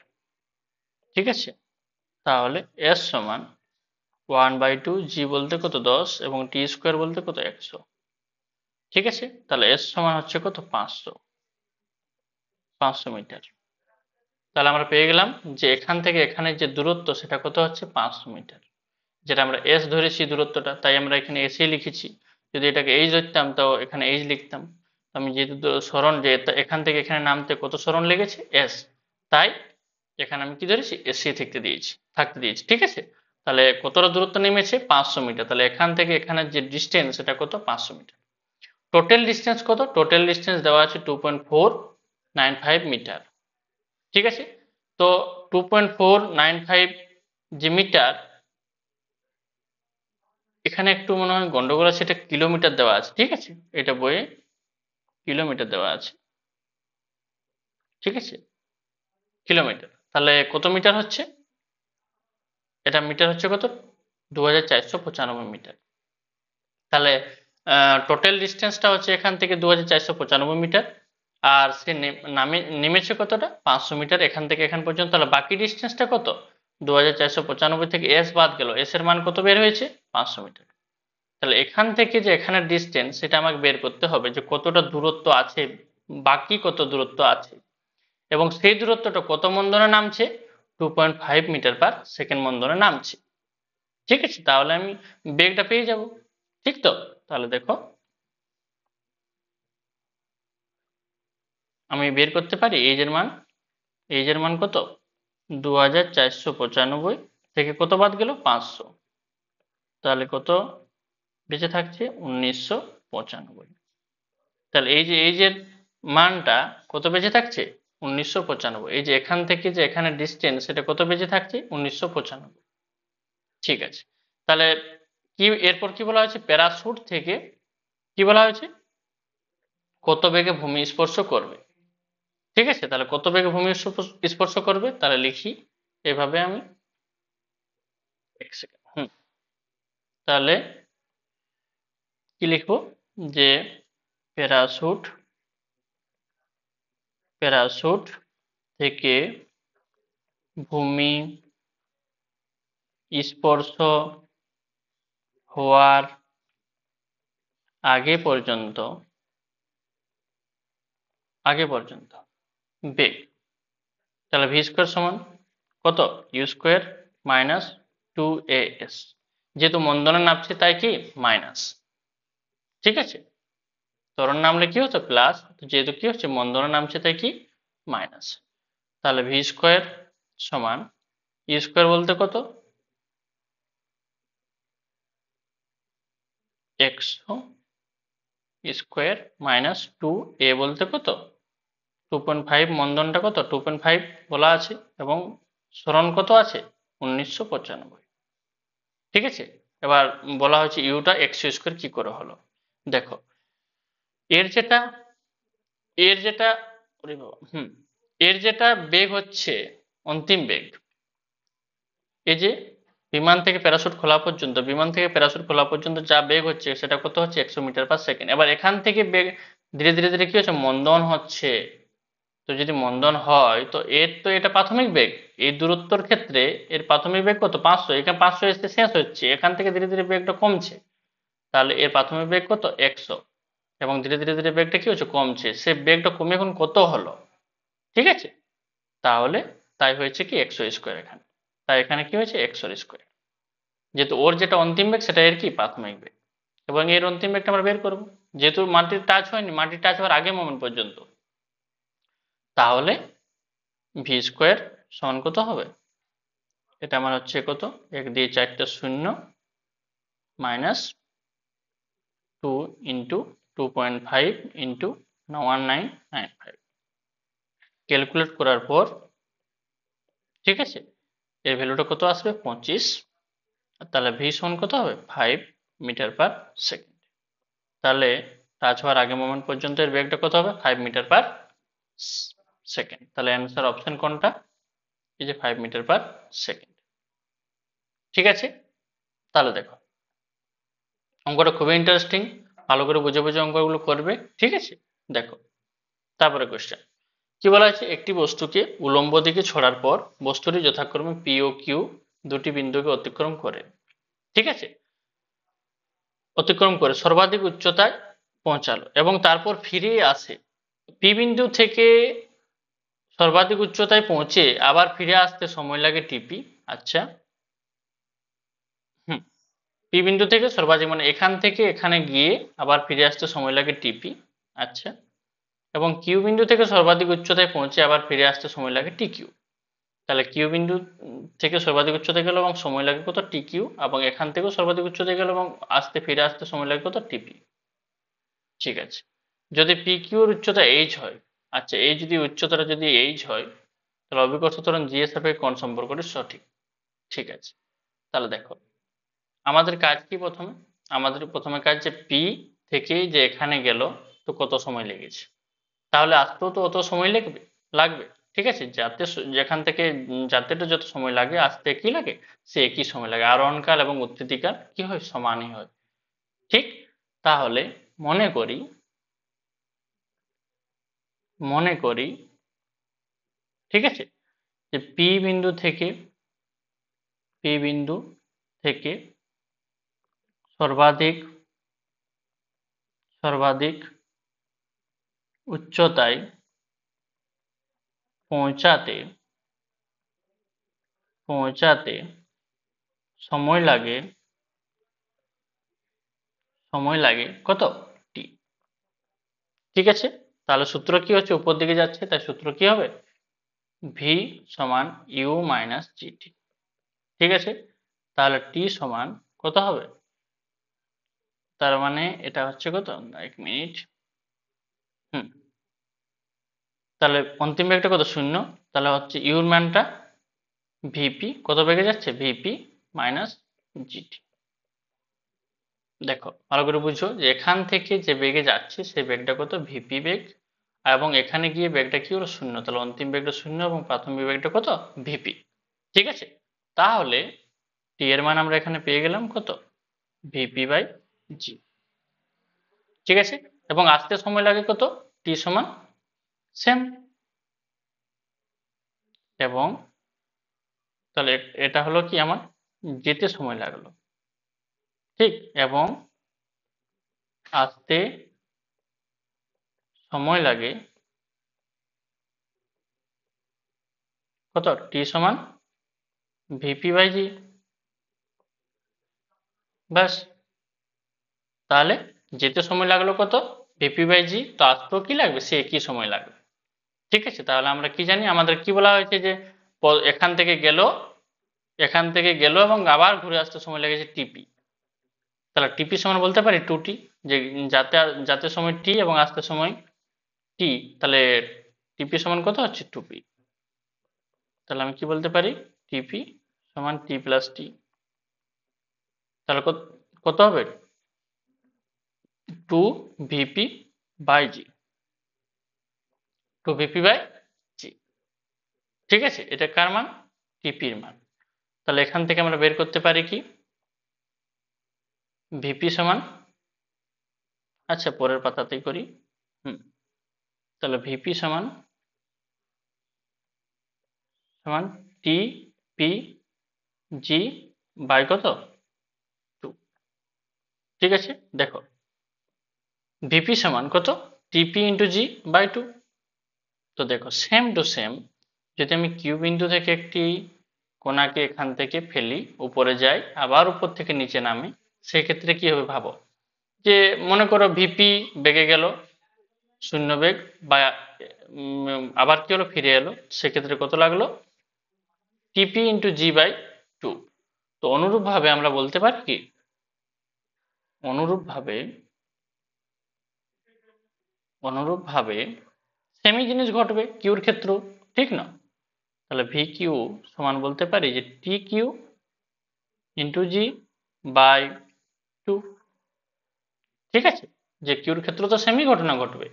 ঠিক আছে, তাহলে এস সমান 1/2, জি বলতে কত 10 এবং টি স্কোয়ার বলতে কত 100। ঠিক আছে, তাহলে এস সমান হচ্ছে কত 500 মিটার। তাহলে আমরা পেয়ে গেলাম যে এখান থেকে এখানে যে দূরত্ব সেটা কত হচ্ছে 500 মিটার, যেটা আমরা এস ধরেছি দূরত্বটা, তাই আমরা এখানে এসই লিখেছি। যদি এটাকে এইচ ধরতাম তাও এখানে এইচ লিখতাম। আমি যেহেতু সরণ যে এখান থেকে এখানে নামতে কত সরণ লেগেছে এস, তাই এখানে আমি কি ধরেছি এসি থাকতে দিয়েছি। ঠিক আছে, তাহলে কতটা দূরত্ব নেমেছে 500 মিটার, তাহলে এখান থেকে এখানে যে ডিস্টেন্স সেটা কত 500 মিটার। টোটাল ডিস্টেন্স কত, টোটাল ডিস্টেন্স দেওয়া আছে 2.495 মিটার। ঠিক আছে, তো 2.495 যে মিটার, এখানে একটু মনে হয় গন্ডগোল আছে, এটা কিলোমিটার দেওয়া আছে। ঠিক আছে, এটা বইয়ে কিলোমিটার দেওয়া আছে। ঠিক আছে, কিলোমিটার, তাহলে কত মিটার হচ্ছে, এটা মিটার হচ্ছে কত 2495 মিটার। তাহলে টোটাল ডিস্টেন্সটা হচ্ছে এখান থেকে 2495 মিটার, আর সে নেমেছে কতটা 500 মিটার এখান থেকে এখান পর্যন্ত। তাহলে বাকি ডিস্টেন্সটা কত, 2495 থেকে এস বাদ গেল, এস এর মান কত বের হয়েছে 500 মিটার। তাহলে এখান থেকে যে এখানের ডিস্টেন্স সেটা আমাকে বের করতে হবে, যে কতটা দূরত্ব আছে, বাকি কত দূরত্ব আছে, এবং সেই দূরত্বটা কত মন্দনে নামছে, 2.5 মিটার পার সেকেন্ড মন্দনে নামছে। ঠিক আছে, তাহলে আমি বেগটা পেয়ে যাব। ঠিক তো, তাহলে দেখো আমি বের করতে পারি এইচ এর মান কত 2495 থেকে কত বাদ গেল 500, তাহলে কত বেঁচে থাকছে 1995। তাহলে এই যে এই যে মানটা কত বেঁচে থাকছে 1995, এই যে এখান থেকে যে এখানে ডিস্টেন্স সেটা কত বেঁচে থাকছে 1995। ঠিক আছে, তাহলে কি এরপর কি বলা হয়েছে, প্যারাশুট থেকে কি বলা হয়েছে, কত বেগে ভূমি স্পর্শ করবে। ঠিক আছে, তাহলে কত বেগে ভূমি স্পর্শ করবে, তাহলে লিখি এভাবে আমি, এক সেকেন্ড, তাহলে কি লিখবো, যে প্যারাশুট প্যারাশুট থেকে ভূমি স্পর্শ হওয়ার আগে পর্যন্ত বেগ, তাহলে ভি স্কোয়ার সমান কত ইউ স্কোয়ার মাইনাস 2as, যেহেতু মন্দনে নামছে তাই কি মাইনাস। ঠিক আছে, ত্বরণ নামলে কি হচ্ছে প্লাস, যেহেতু কি হচ্ছে মন্দন নামছে তাই কি মাইনাস। তাহলে ভি স্কোয়ার সমান ই স্কোয়ার বলতে কত, একশো স্কোয়ার মাইনাস 2a বলতে কত 2.5, মন্দনটা কত 2.5 বলা আছে এবং সরণ কত আছে 1995। ঠিক আছে, এবার বলা হচ্ছে ইউটা একশো স্কোয়ার কি করে হলো। দেখো এর যেটা এর যেটা ওরে বাবা, এর যেটা বেগ হচ্ছে অন্তিম বেগ, এই যে বিমান থেকে প্যারাশুট খোলা পর্যন্ত যা বেগ হচ্ছে সেটা কত হচ্ছে 100 মিটার/সেকেন্ড। এবার এখান থেকে বেগ ধীরে ধীরে ধীরে কি হচ্ছে মন্দন হচ্ছে। তো যদি মন্দন হয় তো এর তো এটা প্রাথমিক বেগ, এই দূরত্বর ক্ষেত্রে এর প্রাথমিক বেগ কত 500, এখানে 500 এসে শেষ হচ্ছে, এখান থেকে ধীরে ধীরে বেগটা কমছে, তাহলে এর প্রাথমিক বেগ কত 100 এবং ধীরে ধীরে ধীরে বেগটা কি হচ্ছে কমছে, সে বেগটা কমে এখন কত হলো, ঠিক আছে, তাহলে তাই হয়েছে কি 100 স্কোয়ার এখানে, তাই এখানে কি হয়েছে 100 স্কোয়ার, যেহেতু ওর যেটা অন্তিম বেগ সেটা এর কি প্রাথমিক বেগ এবং এর অন্তিম বেগটা আমরা বের করব, যেহেতু মাটির টাচ হয়নি, মাটির টাচ হওয়ার আগে মোমেন্ট পর্যন্ত, তাহলে ভি স্কোয়ার সমান কত হবে, এটা আমার হচ্ছে কত 1 দিয়ে 4টা শূন্য মাইনাস 2 ইন্টু 2.5 ইন্টু 1995, ক্যালকুলেট করার পর ঠিক আছে এর ভ্যালুটা কত আসবে 25, তাহলে ভি সমান কত হবে 5 মিটার/সেকেন্ড। তাহলে টাচ হওয়ার আগে মোমেন্ট পর্যন্ত এর বেগটা কত হবে 5 মিটার/সেকেন্ড। তাহলে অ্যান্সার অপশন কোনটা, এই যে 5 মিটার/সেকেন্ড। ঠিক আছে, তাহলে দেখো অঙ্কটা খুবই ইন্টারেস্টিং, ভালো করে বুঝে বুঝে অঙ্কগুলো করবে, ঠিক আছে। দেখো তারপরে কোশ্চেন কি বলা আছে, একটি বস্তুকে উলম্ব দিকে ছড়ার পর বস্তুটি যথাক্রমে পি ও কিউ দুটি বিন্দুকে অতিক্রম করে, ঠিক আছে, অতিক্রম করে সর্বাধিক উচ্চতায় পৌঁছালো এবং তারপর ফিরে আসে, পি বিন্দু থেকে সর্বাধিক উচ্চতায় পৌঁছে আবার ফিরে আসতে সময় লাগে টিপি। আচ্ছা, পি বিন্দু থেকে সর্বাধিক মানে এখান থেকে এখানে গিয়ে আবার ফিরে আসতে সময় লাগে টিপি। আচ্ছা, এবং কিউ বিন্দু থেকে সর্বাধিক উচ্চতায় পৌঁছে আবার ফিরে আসতে সময় লাগে টি কিউ। তাহলে কিউ বিন্দু থেকে সর্বাধিক উচ্চতায় গেল এবং সময় লাগে কত টি কিউ, এবং এখান থেকেও সর্বাধিক উচ্চতায় গেল এবং ফিরে আসতে সময় লাগে কত টিপি। ঠিক আছে, যদি পি কিউ এর উচ্চতা এইচ হয়, আচ্ছা এই যদি উচ্চতাটা যদি এইচ হয় তাহলে অভিকর্ষ ত্বরণ জি এর সাপেক্ষে কোন সম্পর্কটি সঠিক। ঠিক আছে, তাহলে দেখো আমাদের কাজ কি, আমাদের প্রথমে কাজ যে পি থেকে যে এখানে গেল তো কত সময় লেগেছে, তাহলে আসতেও তো অত সময় লাগবে, ঠিক আছে, যাতে যেখান থেকে যাত্রীটা যত সময় লাগে আসতে কি লাগে সে একই সময় লাগে, আরোহণ কাল এবং উত্থিতি কাল কি হয় সমানই হয়। ঠিক, তাহলে মনে করি ঠিক আছে যে পি বিন্দু থেকে সর্বাধিক সর্বাধিক উচ্চতায় পৌঁছাতে পৌঁছাতে সময় লাগে কত টি। ঠিক আছে, তাহলে সূত্র কি হচ্ছে উপর দিকে যাচ্ছে, তাই সূত্র কি হবে ভি সমান ইউ মাইনাস জিটি। ঠিক আছে, তাহলে টি সমান কত হবে, তার মানে এটা হচ্ছে কত 1 মিনিট, তাহলে অন্তিম বেগটা কত শূন্য, তাহলে হচ্ছে ইউর মানটা ভিপি কত বেগে যাচ্ছে ভিপি মাইনাস জিটি। দেখো ভালো করে বুঝো যে এখান থেকে যে বেগে যাচ্ছে সেই বেগটা কত ভিপি বেগ, এবং এখানে গিয়ে বেগটা কি হলো শূন্য, তাহলে অন্তিম বেগটা শূন্য এবং প্রাথমিক বেগটা কত ভিপি। ঠিক আছে, তাহলে টি এর মান আমরা এখানে পেয়ে গেলাম কত ভিপি বাই জি। ঠিক আছে, এবং আসতে সময় লাগে কত টি সমান সেম, এবং তাহলে এটা হলো কি আমার যেতে সময় লাগলো, ঠিক, এবং আসতে সময় লাগে কত টি সমান ভিপি বাই জি। ব্যাস, তাহলে যেতে সময় লাগলো কত ভিপি বাই জি, তো আসতেও কি লাগবে, সে একই সময় লাগবে। ঠিক আছে, তাহলে আমরা কি জানি, আমাদের কি বলা হয়েছে যে এখান থেকে গেল এবং আবার ঘুরে আসতে সময় লেগেছে টিপি। তাহলে টিপি সমান বলতে পারি 2t, যে যাতে যাতে সময় টি এবং আসতে সময় টি, তাহলে টিপি সমান কত হচ্ছে 2p। তাহলে আমি কি বলতে পারি, টিপি সমান টি প্লাস টি। তাহলে কত হবে, 2 VP by G, 2 VP by G. ঠিক আছে, এটা কার মান, টিপির মান। তাহলে এখান থেকে আমরা বের করতে পারি কি, ভিপি সমান, আচ্ছা পরের পাতাতেই করি। হুম, তাহলে ভিপি সমান সমান টি পি জি বাই কত, 2। ঠিক আছে, দেখো ভিপি সমান কত, টিপি ইন্টু জি বাই 2। তো দেখো সেম টু সেম, যদি আমি কিউ বিন্দু থেকে একটি কোণাকে এখান থেকে ফেলি, উপরে যাই, আবার উপর থেকে নিচে নামি, সেক্ষেত্রে কি হবে ভাবো, যে মনে করো ভিপি বেগে গেল 0 বেগ, বা আবার কি হলো, ফিরে এলো, সেক্ষেত্রে কত লাগলো, টিপি ইন্টু জি বাই 2। তো অনুরূপভাবে আমরা বলতে পারি কি, অনুরূপভাবে অনুরূপভাবে সেমই জিনিস ঘটবে কিউর ক্ষেত্র, ঠিক না? তাহলে ভি কিউ সমান বলতে পারি যে t q into g by 2। ঠিক আছে, যে কিউর ক্ষেত্র তো সেমই ঘটনা ঘটবে,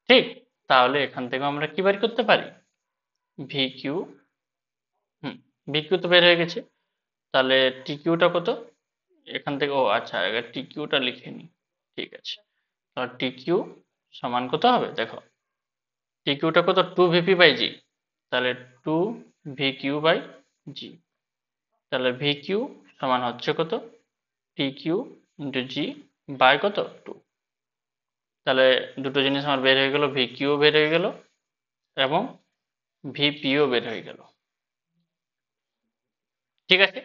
ঠিক? তাহলে এখান থেকে আমরা কি বের করতে পারি, ভি কিউ, হুম, ভি কিউ তো বের হয়ে গেছে। তাহলে টি কিউটা কত, এখান থেকে, ও আচ্ছা আগে টি কিউটা লিখে নিই। ঠিক আছে, তাহলে টি কিউ সমান কত হবে দেখো, টি কিউটা কত, 2 ভিপি বাই জি, তাহলে 2 ভিকিউ বাই জি। তাহলে ভি কিউ সমান হচ্ছে কত, t q into g by কত, 2। তাহলে দুটো জিনিস আমার বের হয়ে গেল, ভি কিউ বের হয়ে গেল এবং ভিপিও বের হয়ে গেল। ঠিক আছে,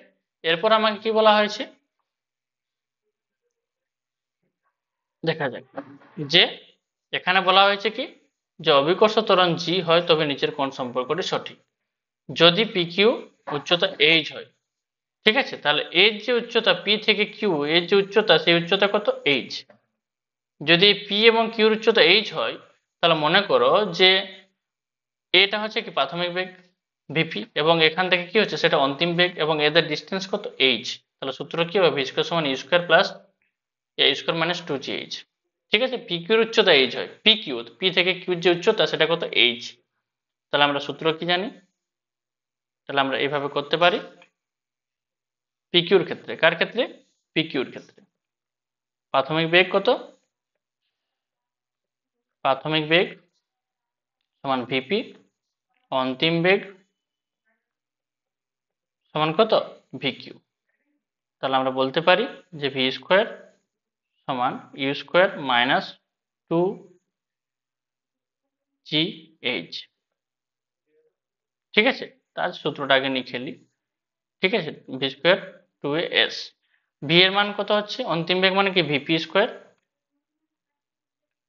এরপর আমাকে কি বলা হয়েছে, দেখা যাক, যে এখানে বলা হয়েছে কি, যে অভিকর্ষ ত্বরণ জি হয় তবে নিচের কোণ সম্পর্কটি সঠিক। যদি পি কিউ উচ্চতা এইচ হয়, ঠিক আছে, তাহলে এর যে উচ্চতা পি থেকে কিউ, এর যে উচ্চতা, সেই উচ্চতা কত, এইচ। যদি পি এবং কিউর উচ্চতা এইচ হয়, তাহলে মনে করো যে এটা হচ্ছে কি প্রাথমিক বেগ ভিপি, এবং এখান থেকে কি হচ্ছে সেটা অন্তিম বেগ, এবং এদের ডিস্টেন্স কত, এইচ। তাহলে সূত্র কি হবে, ভি স্কয়ার সমান u square plus a square minus 2gh। ঠিক আছে, পি কিউর উচ্চতা এইচ হয়, পি কিউ, পি থেকে কিউর যে উচ্চতা সেটা কত, এইচ। তাহলে আমরা সূত্র কি জানি, তাহলে আমরা এইভাবে করতে পারি, পি কিউর ক্ষেত্রে, কার ক্ষেত্রে, পি কিউর ক্ষেত্রে প্রাথমিক বেগ কত, প্রাথমিক বেগ সমান ভিপি, অন্তিম বেগ সমান কত, ভি কিউ। তাহলে আমরা বলতে পারি যে ভি স্কোয়ার সমান ইউ স্কোয়ার মাইনাস 2gh। ঠিক আছে, তার সূত্রটা আগে নিয়ে খেলি। ঠিক আছে, ভি স্কোয়ার 2as, ভি এর মান কত হচ্ছে, অন্তিম বেগ মানে কি ভিপি স্কোয়ার।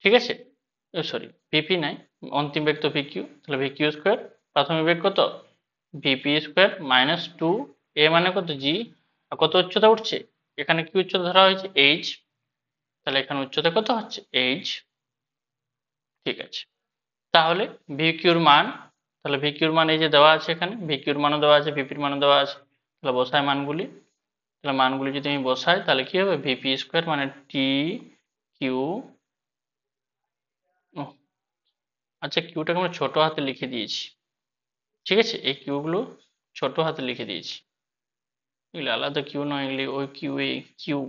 ঠিক আছে, সরি ভিপি নাই, অন্তিম বেগ তো ভিকিউ, তাহলে ভিকিউ স্কোয়ার, প্রাথমিক বেগ কত, ভিপি স্কোয়ার মাইনাস 2a মানে কত, জি। আর কত উচ্চতা উঠছে, এখানে কি উচ্চতা ধরা হয়েছে, এইচ, তাহলে এখানে উচ্চতা কত হচ্ছে, এইচ। ঠিক আছে, তাহলে ভিকিউর মান, তাহলে ভিকিউর মান এই যে দেওয়া আছে, এখানে ভিকিউর মানও দেওয়া আছে, ভিপির মানও দেওয়া আছে। তাহলে বসায় মানগুলি, তাহলে মানগুলি যদি আমি বসাই, তাহলে কি হবে, ভিপি স্কোয়ার মানে টি কিউ, আচ্ছা কিউটাকে আমরা ছোট হাতে লিখে দিয়েছি। ঠিক আছে, এই কিউগুলো ছোট হাতে লিখে দিয়েছি, এগুলো আলাদা কিউ নয়, এগুলি ওই কিউ, এই কিউ।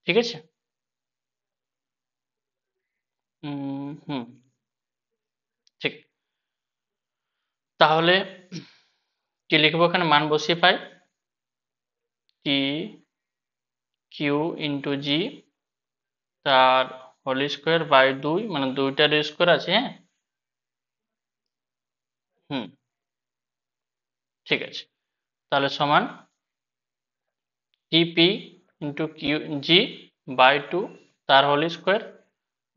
ঠিক আছে, হুম, ঠিক। তাহলে কি লিখবো, এখানে মান বসিয়ে পাই, টি কিউ ইন্টু জি তার হোল স্কোয়ার বাই 2, মানে দুইটার স্কোয়ার আছে, হ্যাঁ, হুম, ঠিক আছে। তাহলে সমান টিপি ইন্টু কিউ জি বাই 2 তার হোল স্কোয়ার,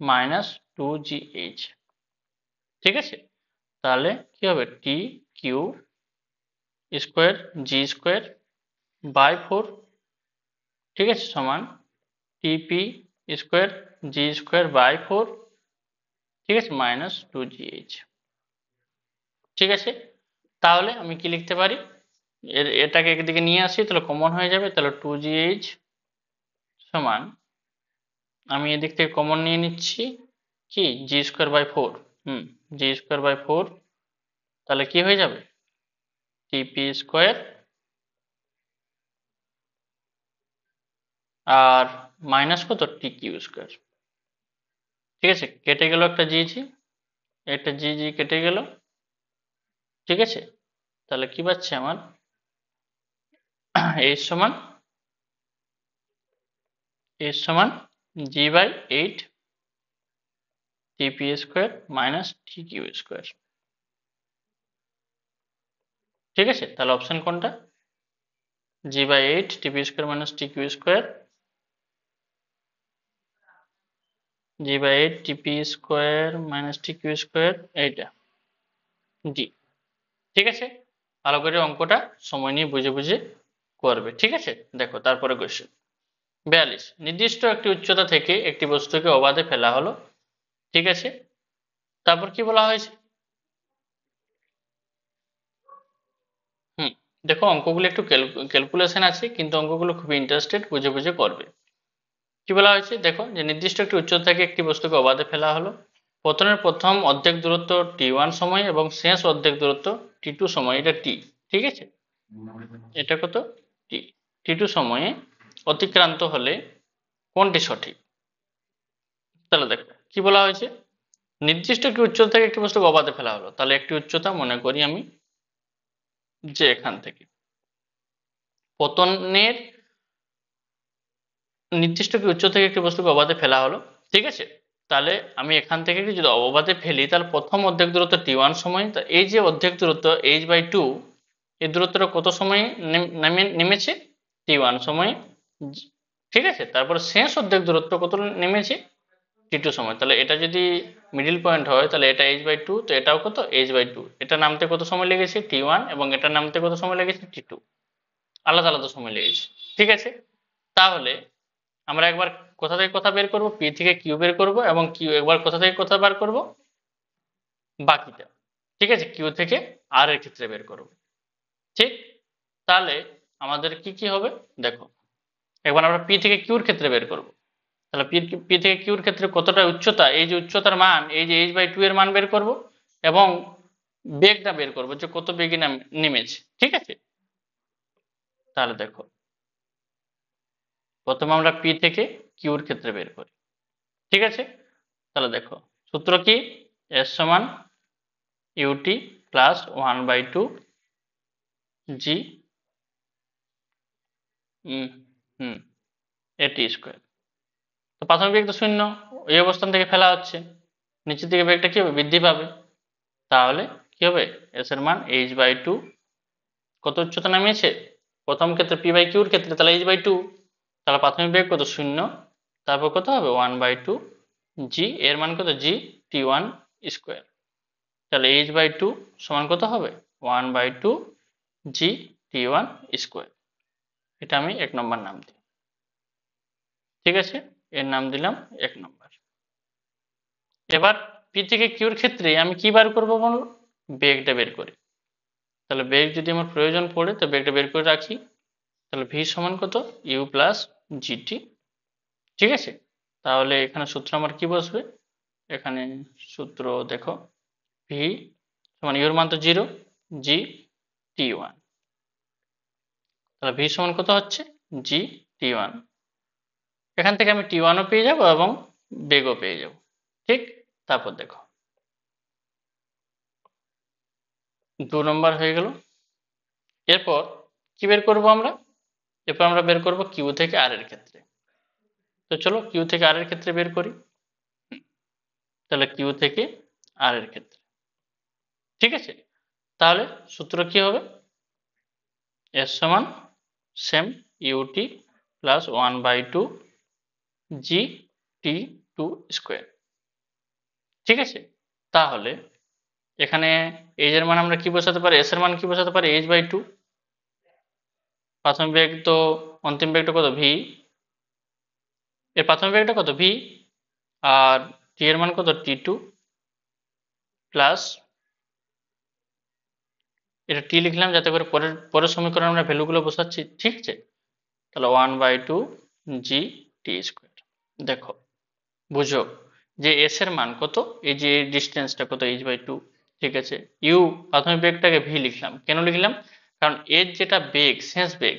মাইনাস 2gh। ঠিক আছে, তাহলে কি হবে t q square g square by 4, ঠিক আছে, সমান টিপি স্কোয়ার জি স্কোয়ার বাই 4, ঠিক আছে, মাইনাস 2gh। ঠিক আছে, তাহলে আমি কি লিখতে পারি, এটাকে একদিকে নিয়ে আসি তাহলে কমন হয়ে যাবে, তাহলে 2gh সমান, আমি এদিক থেকে কমন নিয়ে নিচ্ছি কি G square by 4, G square by 4, তাহলে কি হয়ে যাবে টিপি স্কোয়ার আর মাইনাস কত টি কিউ স্কোয়ার। ঠিক আছে, কেটে গেল একটা জি জি, একটা জি জি কেটে গেল। ঠিক আছে, তাহলে কি পাচ্ছি আমার এইচ সমান জি by 8 t p square minus t q square. ঠিক আছে, তাহলে অপশন কোনটা, g by 8 t p square minus t q square, g by 8 t p square minus t q square, এইটা জি। ঠিক আছে, ভালো করে অঙ্কটা সময় নিয়ে বুঝে বুঝে করবে। ঠিক আছে, দেখো তারপরে কোশ্চেন 42, নির্দিষ্ট একটি উচ্চতা থেকে একটি বস্তুকে অবাধে ফেলা হলো। ঠিক আছে, তারপর কি বলা হয়েছে, দেখো অঙ্কগুলো একটু ক্যালকুলেশন আছে, কিন্তু অঙ্কগুলো খুবই ইন্টারেস্টেড, বুঝে বুঝে করবে। কি বলা হয়েছে দেখো, যে নির্দিষ্ট একটি উচ্চতা থেকে একটি বস্তুকে অবাধে ফেলা হলো। পতনের প্রথম অর্ধেক দূরত্ব t1 সময় এবং শেষ অর্ধেক দূরত্ব t2 সময়, এটা t। ঠিক আছে, এটা কত t, t2 সময়ে অতিক্রান্ত হলে কোনটি সঠিক। তাহলে দেখো কি বলা হয়েছে, নির্দিষ্ট একটি উচ্চতা থেকে একটি বস্তুকে অবাধে ফেলা হলো, তাহলে একটি উচ্চতা মনে করি আমি যে এখান থেকে পতনের নির্দিষ্ট একটি উচ্চতা থেকে একটি বস্তুকে অবাধে ফেলা হলো। ঠিক আছে, তাহলে আমি এখান থেকে যদি অবাধে ফেলি, তাহলে প্রথম অর্ধেক দূরত্ব t1 সময়, তা এই যে অর্ধেক দূরত্ব h/2, এই দূরত্বটা কত সময়ে নেমেছে t1 সময়ে। ঠিক আছে, তারপরে শেষ অর্ধেক দূরত্ব কত নেমেছে t2 সময়, তাহলে এটা যদি মিডিল পয়েন্ট হয় তাহলে এটা h/2, তো এটাও কত h/2, এটা নামতে কত সময় লেগেছে t1 এবং এটা নামতে কত সময় লেগেছে t2, আলাদা আলাদা সময় লেগেছে। ঠিক আছে, তাহলে আমরা একবার কোথা থেকে কথা বের করব, পি থেকে কিউ বের করব, এবং কিউ একবার কোথা থেকে কথা বার করব বাকিটা। ঠিক আছে, কিউ থেকে আর এর ক্ষেত্রে বের করব। ঠিক, তাহলে আমাদের কি কি হবে দেখো, একবার আমরা পি থেকে কিউর ক্ষেত্রে বের করব। তাহলে পি থেকে কিউর ক্ষেত্রে কতটা উচ্চতা, এই যে উচ্চতার মান, এই যে h/2 এর মান বের করব, এবং বেগটা বের করব যে কত বেগে নেমেছে। ঠিক আছে, তাহলে দেখো প্রথমে আমরা পি থেকে কিউর ক্ষেত্রে বের করি। ঠিক আছে, তাহলে দেখো সূত্র কি, এস সমান ইউটি প্লাস 1/2 জি এটি স্কোয়ার। তো প্রাথমিক বেগ তো শূন্য, এই অবস্থান থেকে ফেলা হচ্ছে, নিচের দিকে বেগটা কি হবে বৃদ্ধি পাবে, তাহলে কি হবে এস এর মান h/2, কত উচ্চতা নামিয়েছে প্রথম ক্ষেত্রে পি বাই কিউর ক্ষেত্রে, তাহলে h/2, তাহলে প্রাথমিক বেগ কত শূন্য, তারপর কত হবে 1/2 জি, এর মান কত জি t1 স্কোয়ার, তাহলে h/2 সমান কত হবে 1/2 জি t1 স্কোয়ার। এটা আমি 1 নম্বর নাম দিই। ঠিক আছে, এর নাম দিলাম 1 নম্বর। এবার পি থেকে কিউর ক্ষেত্রে আমি কি বার করবো বলো, বেগটা বের করি। তাহলে বেগ যদি আমার প্রয়োজন পড়ে তো বেগটা বের করে রাখি, তাহলে ভি সমান কত ইউ প্লাস জিটি। ঠিক আছে, তাহলে এখানে সূত্র আমার কি বসবে, এখানে সূত্র দেখো ভি সমান ইউর মান তো 0, জি t1, তাহলে ভি সমান কত হচ্ছে জি t1, এখান থেকে আমি t1ও পেয়ে যাব এবং বেগও পেয়ে যাব। ঠিক, তারপর দেখো 2 নম্বর হয়ে গেল। এরপর কি বের করব আমরা, এরপর আমরা বের করব কিউ থেকে আর এর ক্ষেত্রে। তো চলো কিউ থেকে আর এর ক্ষেত্রে বের করি। তাহলে কিউ থেকে আর এর ক্ষেত্রে, ঠিক আছে, তাহলে সূত্র কি হবে, এস সমান সেম ইউটি প্লাস 1/2 জি টি2 স্কোয়ার। ঠিক আছে, তাহলে এখানে এইচ এর মান আমরা কি বসাতে পারি, এস এর মান কি বসাতে পারি, h/2, প্রাথমিক বেগ তো অন্তিম বেগটা কত ভি, এর প্রাথমিক বেগটা কত ভি, আর টি এর মান কত t2 প্লাস, এটা টি লিখলাম যাতে করে পরের সমীকরণে আমরা ভ্যালুগুলো বসাচ্ছি, ঠিক আছে। তাহলে 1/2 জি টি স্কোয়ার। দেখো, বুঝো যে এস এর মান কত, এই যে ডিস্টেন্সটা কত h/2, ঠিক আছে। ইউ প্রাথমিক বেগটাকে ভি লিখলাম, কেন লিখলাম, কারণ এর যেটা বেগ, শেষ বেগ,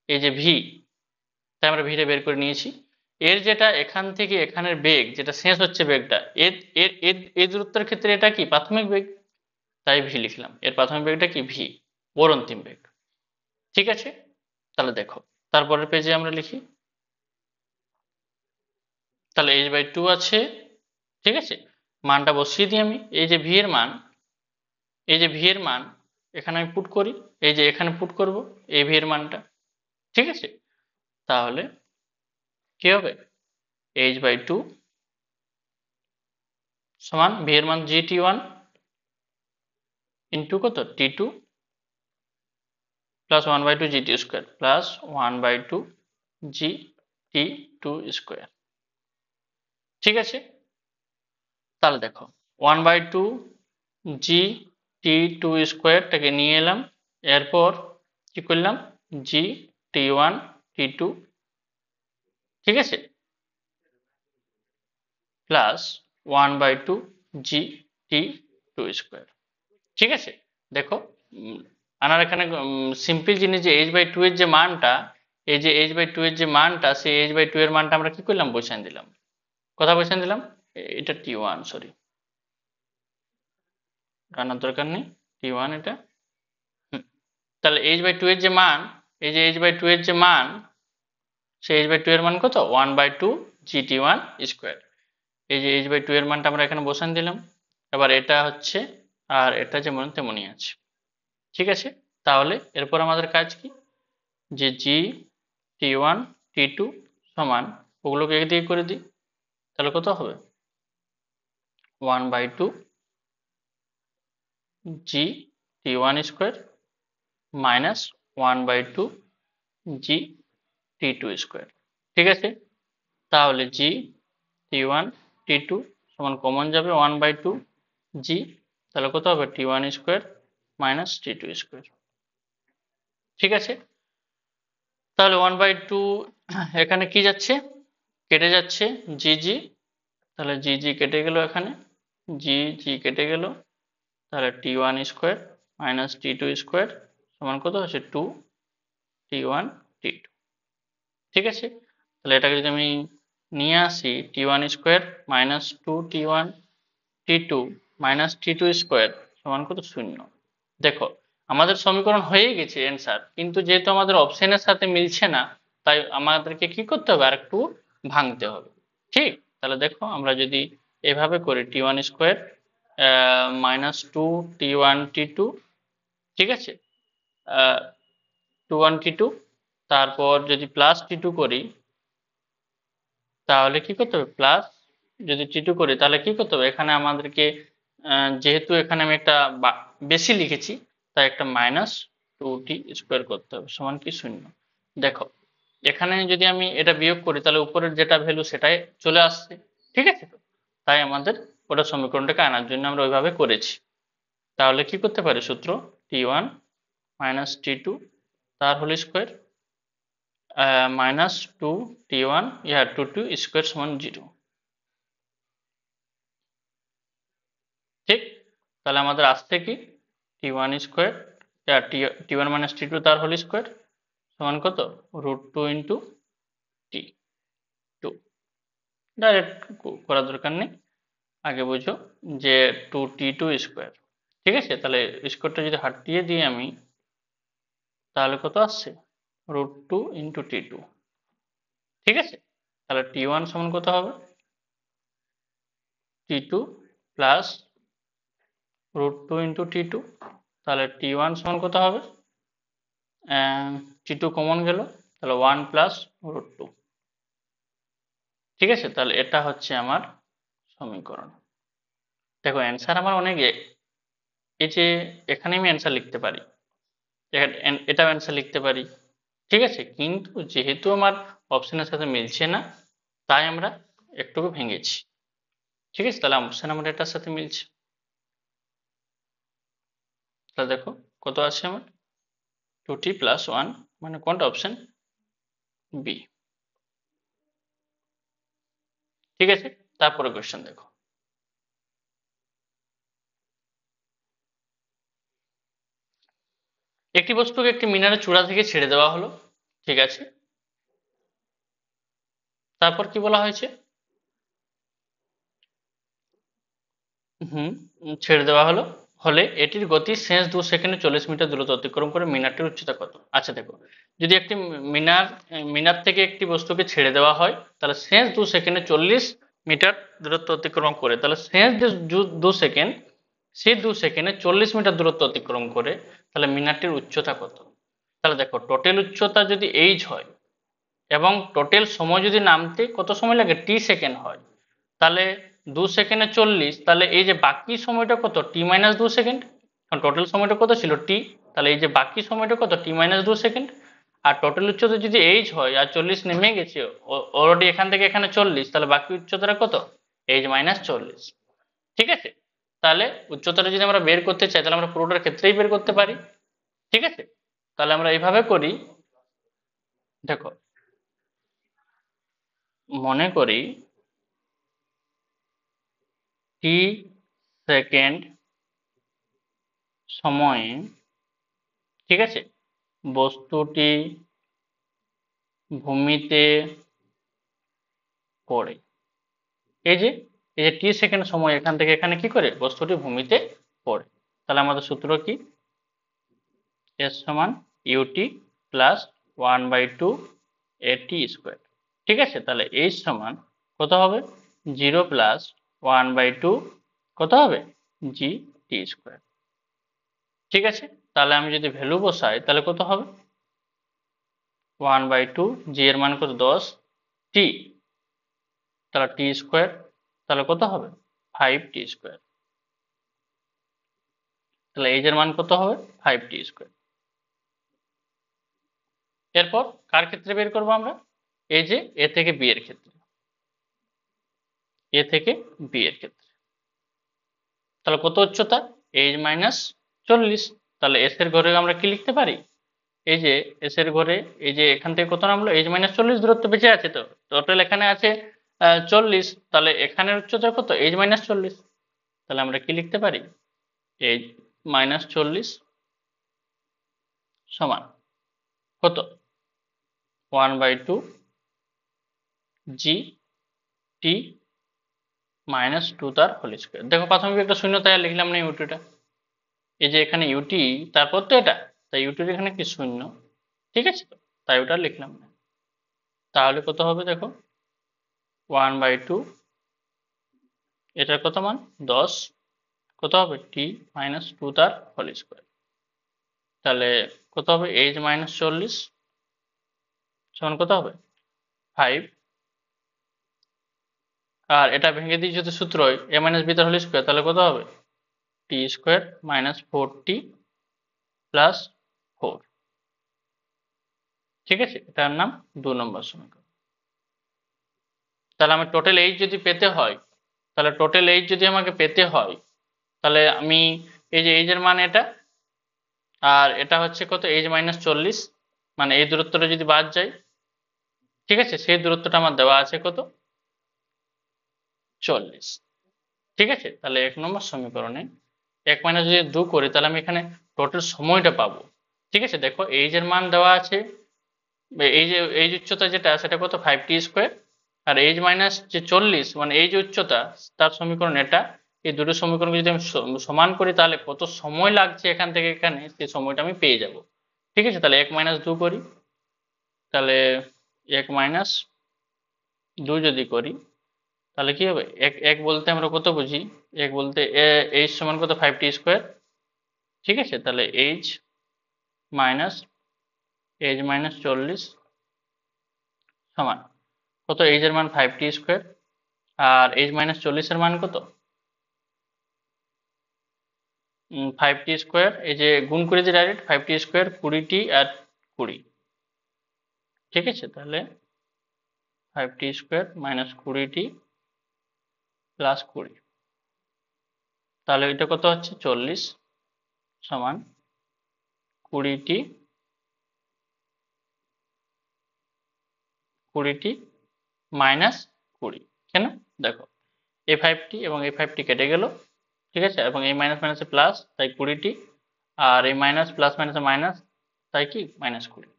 এই যে ভি, তাই আমরা ভিটা বের করে নিয়েছি। এর যেটা এখান থেকে এখানের বেগ, যেটা শেষ হচ্ছে বেগটা, এর এর এর এই দূরত্বের ক্ষেত্রে এটা কি প্রাথমিক বেগ, তাই ভি লিখলাম। এর প্রাথমিক বেগটা কি ভি, ওর অন্তিম বেগ, ঠিক আছে। তাহলে দেখো, তারপরের পেজে আমরা লিখি, তাহলে h/2 আছে, ঠিক আছে। মানটা বসিয়ে দিই আমি, এই যে ভি এর মান, এই যে ভি এর মান এখানে আমি পুট করি, এই যে এখানে পুট করব এই ভি এর মানটা, ঠিক আছে। তাহলে কি হবে, h/2 সমান ভি এর মান gt1 ইন্টু কত t2 plus 1/2 gt square plus 1/2 gt2 square, ঠিক আছে। তাহলে দেখো 1/2 gt2 স্কোয়ারটাকে নিয়ে এলাম, এরপর কি করলাম gt1 t2, ঠিক আছে, প্লাস 1/2 gt2 স্কোয়ার, ঠিক আছে। দেখো, আনার এখানে সিম্পল জিনিস যে h/2 এর যে মানটা, এই যে h/2 এর যে মানটা, সেই h/2 এর মানটা আমরা কি করলাম, বসান দিলাম, কথা বসান দিলাম, এটা t1, সরি আনার দরকার নেই, t1 এটা। তাহলে h/2 এর যে মান, এই যে h/2 এর যে মান, সেই h/2 এর মান কত 1/2 gt1 স্কোয়ার, এই যে h/2 এর মানটা আমরা এখানে বসান দিলাম। এবার এটা হচ্ছে, আর এটা যেমন তেমনই আছে, ঠিক আছে। তাহলে এরপর আমাদের কাজ কি, যে gt1 t2 সমান, ওগুলোকে একদিকে করে দিই, তাহলে কত হবে 1/2 gt1 square minus 1/2 gt2 square, ঠিক আছে। তাহলে gt1 t2 সমান কমন যাবে 1/2 g, তাহলে কত হবে t1 square minus t2 square, ঠিক আছে। তাহলে 1/2 এখানে কি যাচ্ছে, কেটে যাচ্ছে জি জি, তাহলে জি জি কেটে গেল, এখানে জি জি কেটে গেল, তাহলে t1 square minus t2 square সমান কত হচ্ছে 2 t1 t2, ঠিক আছে। তাহলে এটাকে যদি আমি নিয়ে আসি, t1 square minus 2 t1 t2 minus t2 square সমান কত 0। দেখো, আমাদের সমীকরণ হয়ে গেছে অ্যান্সার, কিন্তু যেহেতু আমাদের অপশনের সাথে মিলছে না, তাই আমাদেরকে কি করতে হবে, আর একটু ভাঙতে হবে, ঠিক। তাহলে দেখো, আমরা যদি এভাবে করি t1 square minus 2 t1 t2, ঠিক আছে, 2 1 t2, তারপর যদি প্লাস t2 করি, তাহলে কি করতে হবে, প্লাস যদি t2 করি তাহলে কি করতে হবে, এখানে আমাদেরকে যেহেতু এখানে আমি একটা বেশি লিখেছি, তাই একটা মাইনাস 2t স্কোয়ার করতে হবে, সমান কি 0। দেখো, এখানে যদি আমি এটা বিয়োগ করি তাহলে উপরের যেটা ভ্যালু সেটাই চলে আসছে, ঠিক আছে। তো তাই আমাদের ওটা সমীকরণটাকে আনার জন্য আমরা ওইভাবে করেছি। তাহলে কি করতে পারি, সূত্র t1 মাইনাস t2 তার whole square minus 2 t1 two two square সমান 0, ঠিক। তাহলে আমাদের আসছে কি t1 square t1 minus t2 তার হোল স্কোয়ার সমান কত √2 ইন্টু t2, ডাইরেক্ট করার দরকার নেই, আগে বুঝো যে 2t2 স্কোয়ার, ঠিক আছে। তাহলে স্কোয়ারটা যদি হাটিয়ে দিই আমি, তাহলে কত আসছে √2 ইন্টু t2, ঠিক আছে। তাহলে t1 সমান কত হবে t2 প্লাস √2 ইন্টু t2, তাহলে t1 সমান কত হবে, t2 কমন গেল, তাহলে 1 প্লাস √2, ঠিক আছে। তাহলে এটা হচ্ছে আমার সমীকরণ। দেখো অ্যান্সার আমার অনেক এই যে এখানে আমি অ্যান্সার লিখতে পারি, এটাও অ্যান্সার লিখতে পারি, ঠিক আছে, কিন্তু যেহেতু আমার অপশনের সাথে মিলছে না তাই আমরা একটুকু ভেঙেছি, ঠিক আছে, তাহলে অপশন আমার এটার সাথে মিলছে। তাহলে দেখো কত আছে আমার 2t+1, মানে কোনটা অপশন বি, ঠিক আছে। তারপরে কোশ্চেন দেখো, একটি বস্তুকে একটি মিনারের চূড়া থেকে ছেড়ে দেওয়া হলো, ঠিক আছে, তারপর কি বলা হয়েছে, হুম, ছেড়ে দেওয়া হলো হলে এটির গতি শেষ 2 সেকেন্ডে 40 মিটার দূরত্ব অতিক্রম করে মিনারটির উচ্চতা কত। আচ্ছা দেখো, যদি একটি মিনার মিনার থেকে একটি বস্তুকে ছেড়ে দেওয়া হয় তাহলে শেষ 2 সেকেন্ডে 40 মিটার দূরত্ব অতিক্রম করে, তাহলে শেষ যে 2 সেকেন্ড, সেই 2 সেকেন্ডে 40 মিটার দূরত্ব অতিক্রম করে, তাহলে মিনারটির উচ্চতা কত। তাহলে দেখো টোটাল উচ্চতা যদি এইচ হয় এবং টোটাল সময় যদি নামতে কত সময় লাগে t সেকেন্ড হয়, তাহলে 2 সেকেন্ডে 40, তাহলে এই যে বাকি সময়টা কত t-2 সেকেন্ড, কারণ টোটাল সময়টা কত ছিল t, তাহলে এই যে বাকি সময়টা কত t-2 সেকেন্ড। আর টোটাল উচ্চতা যদি এইচ হয় আর 40 নেমে গেছে অলরেডি এখান থেকে এখানে 40, তাহলে বাকি উচ্চতাটা কত h-40, ঠিক আছে। তাহলে উচ্চতাটা যদি আমরা বের করতে চাই তাহলে আমরা পুরোটার ক্ষেত্রেই বের করতে পারি, ঠিক আছে। তাহলে আমরা এইভাবে করি, দেখো মনে করি টি সেকেন্ড সময়ে, ঠিক আছে, বস্তুটি ভূমিতে পড়ে। এই যে টি সেকেন্ড সময় এখান থেকে এখানে কি করে বস্তুটি ভূমিতে পড়ে, তাহলে আমাদের সূত্র কি, এস সমান ইউটি প্লাস 1/2 এটি স্কোয়ার, ঠিক আছে। তাহলে এইচ সমান কত হবে 0 প্লাস 1/2 কত হবে জি টি স্কোয়ার, ঠিক আছে। তাহলে আমি যদি ভ্যালু বসাই তাহলে কত হবে 1/2, জি এর মান কত 10, টি, তাহলে টি স্কোয়ার, তাহলে কত হবে 5t স্কোয়ার, তাহলে এইচ এর মান কত হবে 5t স্কোয়ার। এরপর কার ক্ষেত্রে বের করবো আমরা, এই যে এ থেকে বি এর ক্ষেত্রে, এ থেকে বি এর ক্ষেত্রে, তাহলে কত উচ্চতা h-40, তাহলে এস এর ঘরে আমরা কি লিখতে পারি, এই যে এস এর ঘরে এই যে এখান থেকে কত নামলো h-40 দূরত্ব বেঁচে আছে, তো টোটাল এখানে আছে 40, তাহলে এখানের উচ্চতা কত h-40, তাহলে আমরা কি লিখতে পারি h-40 সমান কত 1/2 জি টি -2 তার হোল স্কোয়ার। দেখো প্রাথমিক একটা শূন্য তাই আর লিখলাম না ইউটিটা, এই যে এখানে ইউটি তারপর তো এটা, তাই ইউটির এখানে কি শূন্য, ঠিক আছে, তো তাই ওটা লিখলাম না। তাহলে কত হবে দেখো 1/2, এটার কত মান 10, কত হবে t-2 তার হোল স্কোয়ার, তাহলে কত হবে h-40 সমান কত হবে 5, আর এটা ভেঙে দিয়ে যদি সূত্র হয় a-b তার হোল স্কোয়ার, তাহলে কত হবে টি স্কোয়ার -4t প্লাস 4, ঠিক আছে, এটার নাম 2 নম্বর সমীকরণ। তাহলে আমার টোটাল এইচ যদি পেতে হয়, তাহলে টোটাল এইচ যদি আমাকে পেতে হয় তাহলে আমি এই যে এইচ এর মান এটা, আর এটা হচ্ছে কত h-40, মানে এই দূরত্বটা যদি বাদ যায়, ঠিক আছে, সেই দূরত্বটা আমার দেওয়া আছে কত 40, ঠিক আছে। তাহলে 1 নম্বর সমীকরণে 1 যদি 2 করি তাহলে আমি এখানে টোটাল সময়টা পাবো, ঠিক আছে। দেখো এইচ এর মান দেওয়া আছে, এই যে এই উচ্চতা যেটা সেটা কত 5t স্কোয়ার, আর এইচ মাইনাস যে 40 মানে এই যে উচ্চতা তার সমীকরণ এটা, এই দুটো সমীকরণকে যদি আমি সমান করি তাহলে কত সময় লাগছে এখান থেকে এখানে সেই সময়টা আমি পেয়ে যাব, ঠিক আছে। তাহলে 1 - 2 করি, তাহলে 1 - 2 যদি করি তাহলে কি হবে, এক এক বলতে আমরা কত বুঝি, এক বলতে এইচ সমান কত 5t স্কোয়ার, ঠিক আছে। তাহলে h-40 সমান কত, এইচ এর মান 5t স্কোয়ার আর h-40 এর মান কত 5t স্কোয়ার, এই যে গুণ করে যে ডাইরেক্ট 5t স্কোয়ার 20t আর 20, ঠিক আছে। তাহলে 5t square minus 20t plus 20, তাহলে এটা কত হচ্ছে 40 সমান 20t মাইনাস 20। কেন? দেখো এই 5t এবং এই 5t কেটে গেল, ঠিক আছে, এবং এই মাইনাস মাইনাসে প্লাস, তাই 20t, আর এই মাইনাস প্লাস মাইনাসে মাইনাস, তাই কি মাইনাস 20,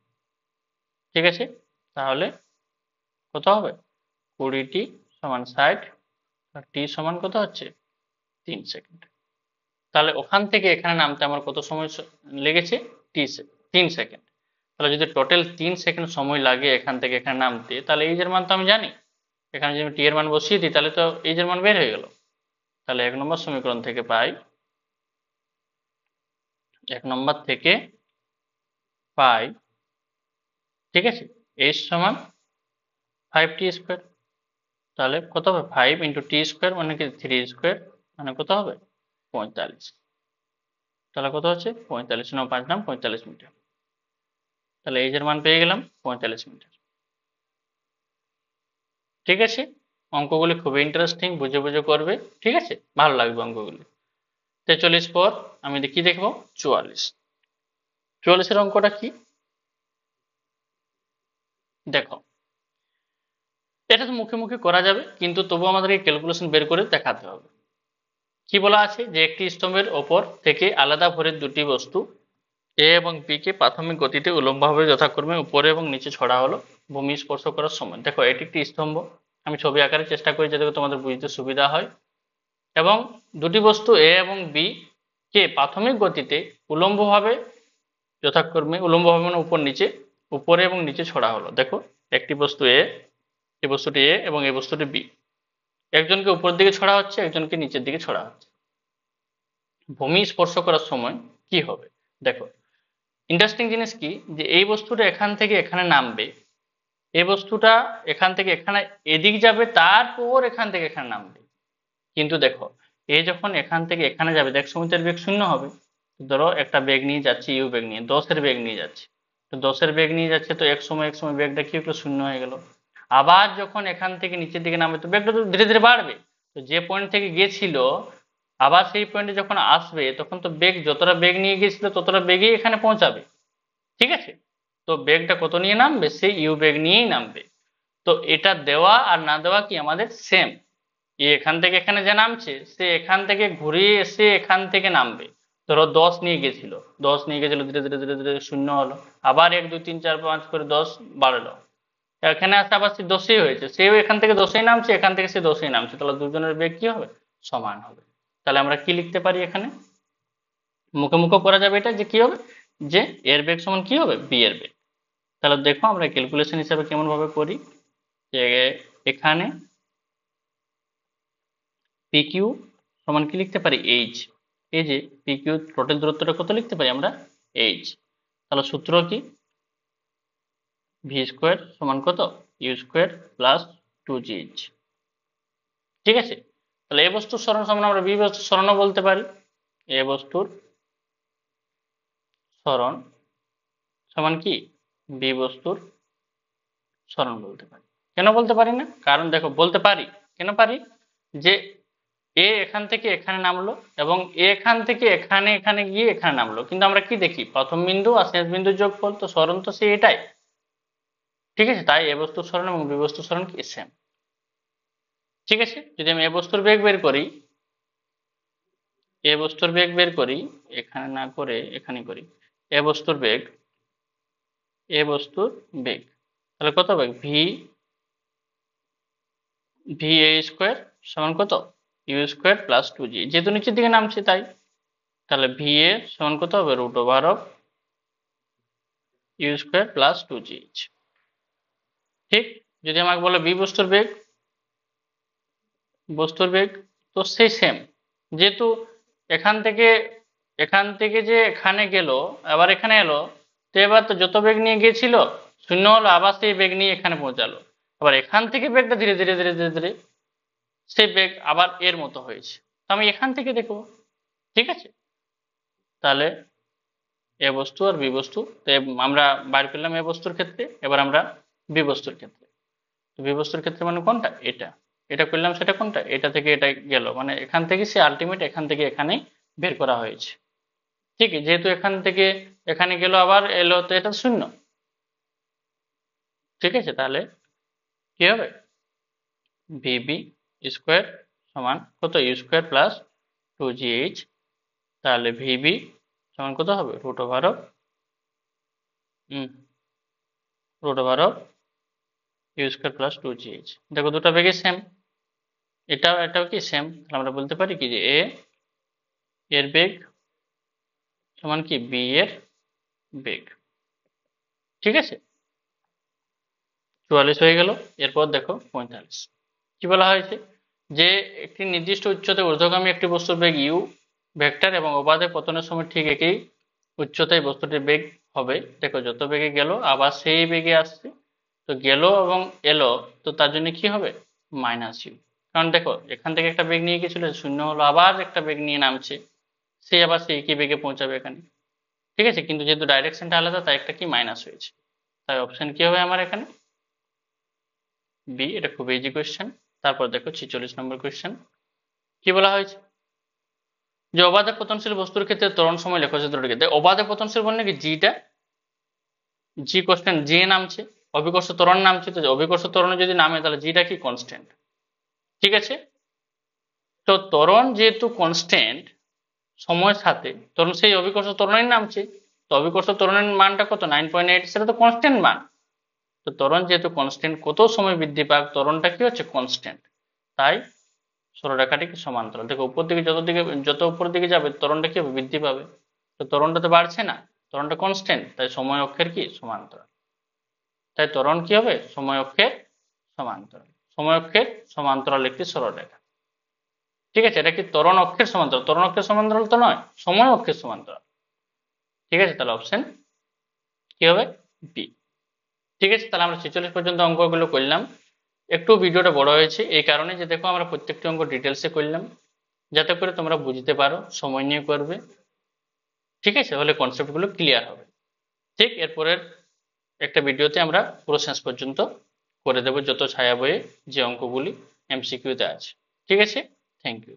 ঠিক আছে। তাহলে কত হবে 20t সমান 60 আর t সমান কত হচ্ছে 3 সেকেন্ড। তাহলে ওখান থেকে এখানে নামতে আমার কত সময় লেগেছে 3 সেকেন্ড। তাহলে যদি টোটাল 3 সেকেন্ড সময় লাগে এখান থেকে এখানে নামতে, তাহলে এই এর মান তো আমি জানি, এখানে যদি টি এর মান বসিয়ে দিই তাহলে তো এই এর মান বের হয়ে গেল। তাহলে 1 নম্বর সমীকরণ থেকে পাই, 1 নম্বর থেকে পাই, ঠিক আছে, h সমান 5t স্কোয়ার। তাহলে কত হবে 5 ইন্টু টি স্কোয়ার মানে কি 3 স্কোয়ার, মানে কত হবে 45। তাহলে কত হচ্ছে 45, 9 5 নাম 45 মিটার। তাহলে এই এর মান পেয়ে গেলাম 45 মিটার, ঠিক আছে। অঙ্কগুলি খুবই ইন্টারেস্টিং, বুঝে বুঝে করবে, ঠিক আছে, ভালো লাগবে অঙ্কগুলি। 43 পর আমি কি দেখবো 44। 44 অঙ্কটা কি দেখো, এটা তো মুখে মুখে করা যাবে, কিন্তু তবু আমাদেরকে ক্যালকুলেশন বের করে দেখাতে হবে। কি বলা আছে যে একটি স্তম্ভের ওপর থেকে আলাদা ভরের দুটি বস্তু এ এবং বি কে প্রাথমিক গতিতে উলম্বভাবে যথাক্রমে উপরে এবং নিচে ছড়া হলো ভূমি স্পর্শ করার সময়। দেখো এটি একটি স্তম্ভ, আমি ছবি আকারে চেষ্টা করি যাতে তোমাদের বুঝতে সুবিধা হয়। এবং দুটি বস্তু এ এবং বি কে প্রাথমিক গতিতে উলম্বভাবে যথাক্রমে, উলম্বভাবে মানে উপর নিচে, উপরে এবং নিচে ছড়া হলো। দেখো একটি বস্তু এ, এই বস্তুটি এ এবং এই বস্তুটি বি, একজনকে উপর দিকে ছড়া হচ্ছে, একজনকে নিচের দিকে ছড়া হচ্ছে। ভূমি স্পর্শ করার সময় কি হবে দেখো, ইন্টারেস্টিং জিনিস কি যে এই বস্তুটা এখান থেকে এখানে নামবে, এই বস্তুটা এখান থেকে এখানে এদিক যাবে, তারপর এখান থেকে এখানে নামবে। কিন্তু দেখো এ যখন এখান থেকে এখানে যাবে দেখ সমুদ্রের বেগ শূন্য হবে। ধরো একটা বেগ নিয়ে যাচ্ছি ইউ বেগ নিয়ে, 10-এর বেগ নিয়ে যাচ্ছে, তো 10-এর বেগ নিয়ে যাচ্ছে, তো এক সময় বেগটা কি একটু শূন্য হয়ে গেল। আবার যখন এখান থেকে নিচের দিকে নামবে তো বেগটা তো ধীরে ধীরে বাড়বে, তো যে পয়েন্ট থেকে গিয়েছিল আবার সেই পয়েন্টে যখন আসবে তখন তো বেগ যতটা বেগ নিয়ে গিয়েছিল ততটা বেগেই এখানে পৌঁছাবে, ঠিক আছে। তো বেগটা কত নিয়ে নামবে, সেই ইউ বেগ নিয়েই নামবে। তো এটা দেওয়া আর না দেওয়া কি আমাদের সেম, এখান থেকে এখানে যে নামছে সে এখান থেকে ঘুরে এসে এখান থেকে নামবে। ধরো 10 নিয়ে গেছিল, 10 নিয়ে গেছিল, ধীরে ধীরে ধীরে ধীরে শূন্য হলো, আবার 1 2 3 4 5 করে 10 বাড়লো, এখানে আসে আবার সে 10ই হয়েছে, সেও এখান থেকে 10ই নামছে, এখান থেকে সে 10ই নামছে, তাহলে দুজনের বেগ কি হবে সমান হবে। তাহলে আমরা কি লিখতে পারি এখানে, মুখে মুখে করা যাবে এটা যে কি হবে, যে এর বেগ সমান কি হবে বি এর বেগ। তাহলে দেখো আমরা ক্যালকুলেশন হিসাবে কেমন ভাবে করি, যে এখানে পি কিউ সমান কি লিখতে পারি এইচ, এই যে পি কিউ টোটাল দূরত্বটা কত লিখতে পারি আমরা এইচ। তাহলে সূত্র কি ভি স্কোয়ার সমান কত ইউ স্কোয়ার প্লাস 2gh, ঠিক আছে। তাহলে এ বস্তুর সরণ সমান আমরা বি বস্তুর সরণও বলতে পারি, এ বস্তুর সরণ সমান কি বি বস্তুর সরণ বলতে পারি। কেন বলতে পারি না, কারণ দেখো বলতে পারি, কেন পারি, যে এ এখান থেকে এখানে নামলো এবং এখান থেকে এখানে এখানে গিয়ে এখানে নামলো, কিন্তু আমরা কি দেখি প্রথম বিন্দু আর শেষ বিন্দুর যোগফল, তো সরণ তো সে এটাই, ঠিক আছে। তাই এ বস্তুর সরণ এবং বি বস্তুর সরণ কি সেম, ঠিক আছে। যদি আমি এ বস্তুর বেগ বের করি, এ বস্তুর বেগ বের করি, এখানে না করে এখানে করি, এ বস্তুর বেগ, এ বস্তুর বেগ, তাহলে কত হবে ভি, ভি এ স্কোয়ার সমান কত ইউ স্কোয়ার প্লাস 2g, যেহেতু নিচের দিকে নামছে তাই। তাহলে ভি এ সমান কত হবে root over of u square plus 2gh, ঠিক। যদি আমাকে বলে বি বস্তুর বেগ, বস্তুর বেগ তো সেই সেম, যেহেতু এখান থেকে যে এখানে গেল আবার এখানে এলো, তো এবার তো যত বেগ নিয়ে গিয়েছিল শূন্য হলো, আবার সেই বেগ নিয়ে এখানে পৌঁছালো, আবার এখান থেকে বেগটা ধীরে ধীরে ধীরে ধীরে ধীরে সেই বেগ আবার এর মতো হয়েছে, তো আমি এখান থেকে দেখবো, ঠিক আছে। তাহলে এ বস্তু আর বি বস্তু, তো আমরা বার করলাম এ বস্তুর ক্ষেত্রে, এবার আমরা বি বস্তুর ক্ষেত্রে। তো বি বস্তুর ক্ষেত্রে মানে কোনটা, এটা, এটা করলাম, সেটা কোনটা, এটা থেকে এটা গেল, মানে এখান থেকে সে আলটিমেট এখান থেকে এখানে বের করা হয়েছে। ঠিক, যেহেতু এখান থেকে এখানে গেল আবার এলো, তো এটা শূন্য। ঠিক আছে, তাহলে কি হবে, ভিবি স্কোয়ার সমান কত, ইউ স্কোয়ার প্লাস 2gh। তাহলে ভিবি সমান কত হবে, √অফ ইউ স্কোয়ার প্লাস 2gh। দেখো দুটো বেগে সেম, এটাও কি সেম, তাহলে আমরা বলতে পারি কি যে এর বেগ সমান কি বি এর বেগ। ঠিক আছে, 44 হয়ে গেল। এরপর দেখো 45, কি বলা হয়েছে, যে একটি নির্দিষ্ট উচ্চতায় ঊর্ধ্বগামী একটি বস্তুর বেগ ইউ ভেক্টর এবং অবাধে পতনের সময় ঠিক একই উচ্চতায় বস্তুটির বেগ হবে। দেখো যত বেগে গেল আবার সেই বেগে আসছে, তো গেল এবং এলো, তো তার জন্য কি হবে, মাইনাস ইউ। কারণ দেখো এখান থেকে একটা বেগ নিয়ে গেছিল, শূন্য হলো, আবার একটা বেগ নিয়ে নামছে, সে আবার সেই একই বেগে পৌঁছাবে এখানে। ঠিক আছে, কিন্তু যেহেতু ডাইরেকশনটা আলাদা তাই একটা কি মাইনাস হয়েছে, তাই অপশন কি হবে আমার এখানে, বি। এটা খুব ইজি কোয়েশ্চেন। তারপর দেখো 46 নম্বর কোয়েশ্চেন, কি বলা হয়েছে, যে অবাধে পতনশীল বস্তুর ক্ষেত্রে ত্বরণ সময় লেখচিত্রটিকে। অবাধে পতনশীল বললে কি, জিটা, জি কনস্ট্যান্ট, জি নামছে, অভিকর্ষ ত্বরণ নামছে, তো অভিকর্ষ ত্বরণে যদি নামে তাহলে জিটা কি কনস্ট্যান্ট। ঠিক আছে, তো ত্বরণ যেহেতু কনস্ট্যান্ট সময়ের সাথে, তখন সেই অভিকর্ষ ত্বরণের নামছে, তো অভিকর্ষ ত্বরণের মানটা কত, 9.8, সেটা তো কনস্ট্যান্ট মান। তো ত্বরণ যেহেতু কনস্ট্যান্ট, কত সময় বৃদ্ধি পাক, ত্বরণটা কি হচ্ছে কনস্ট্যান্ট, তাই সরলরেখাটিকে সমান্তরাল। দেখো উপর দিকে যত উপরের দিকে যাবে ত্বরণটা কি হবে, বৃদ্ধি পাবে, তো ত্বরণটা তো বাড়ছে না, ত্বরণটা কনস্ট্যান্ট, তাই সময় অক্ষের কি সমান্তরাল, তাই ত্বরণ কি হবে, সময় অক্ষের সমান্তরাল। সময় অক্ষের সমান্তরাল একটি সরলরেখা। ঠিক আছে, এটা কি ত্বরণ অক্ষের সমান্তরাল, ত্বরণ অক্ষের সমান্তরাল তো নয়, সময় অক্ষের সমান্তরাল। ঠিক আছে, তাহলে অপশন কি হবে, বি। ঠিক আছে, তাহলে আমরা 46 পর্যন্ত অঙ্কগুলো করলাম। একটু ভিডিওটা বড় হয়েছে এই কারণে যে দেখো আমরা প্রত্যেকটি অঙ্ক ডিটেলসে করলাম, যাতে করে তোমরা বুঝতে পারো, সময় নিয়ে করবে। ঠিক আছে, হলে কনসেপ্টগুলো ক্লিয়ার হবে। ঠিক, এরপরের একটা ভিডিওতে আমরা পুরো শেষ পর্যন্ত করে দেব যত ছায়া বইয়ে যে অঙ্কগুলি এমসিকিউতে আছে। ঠিক আছে, থ্যাংক ইউ।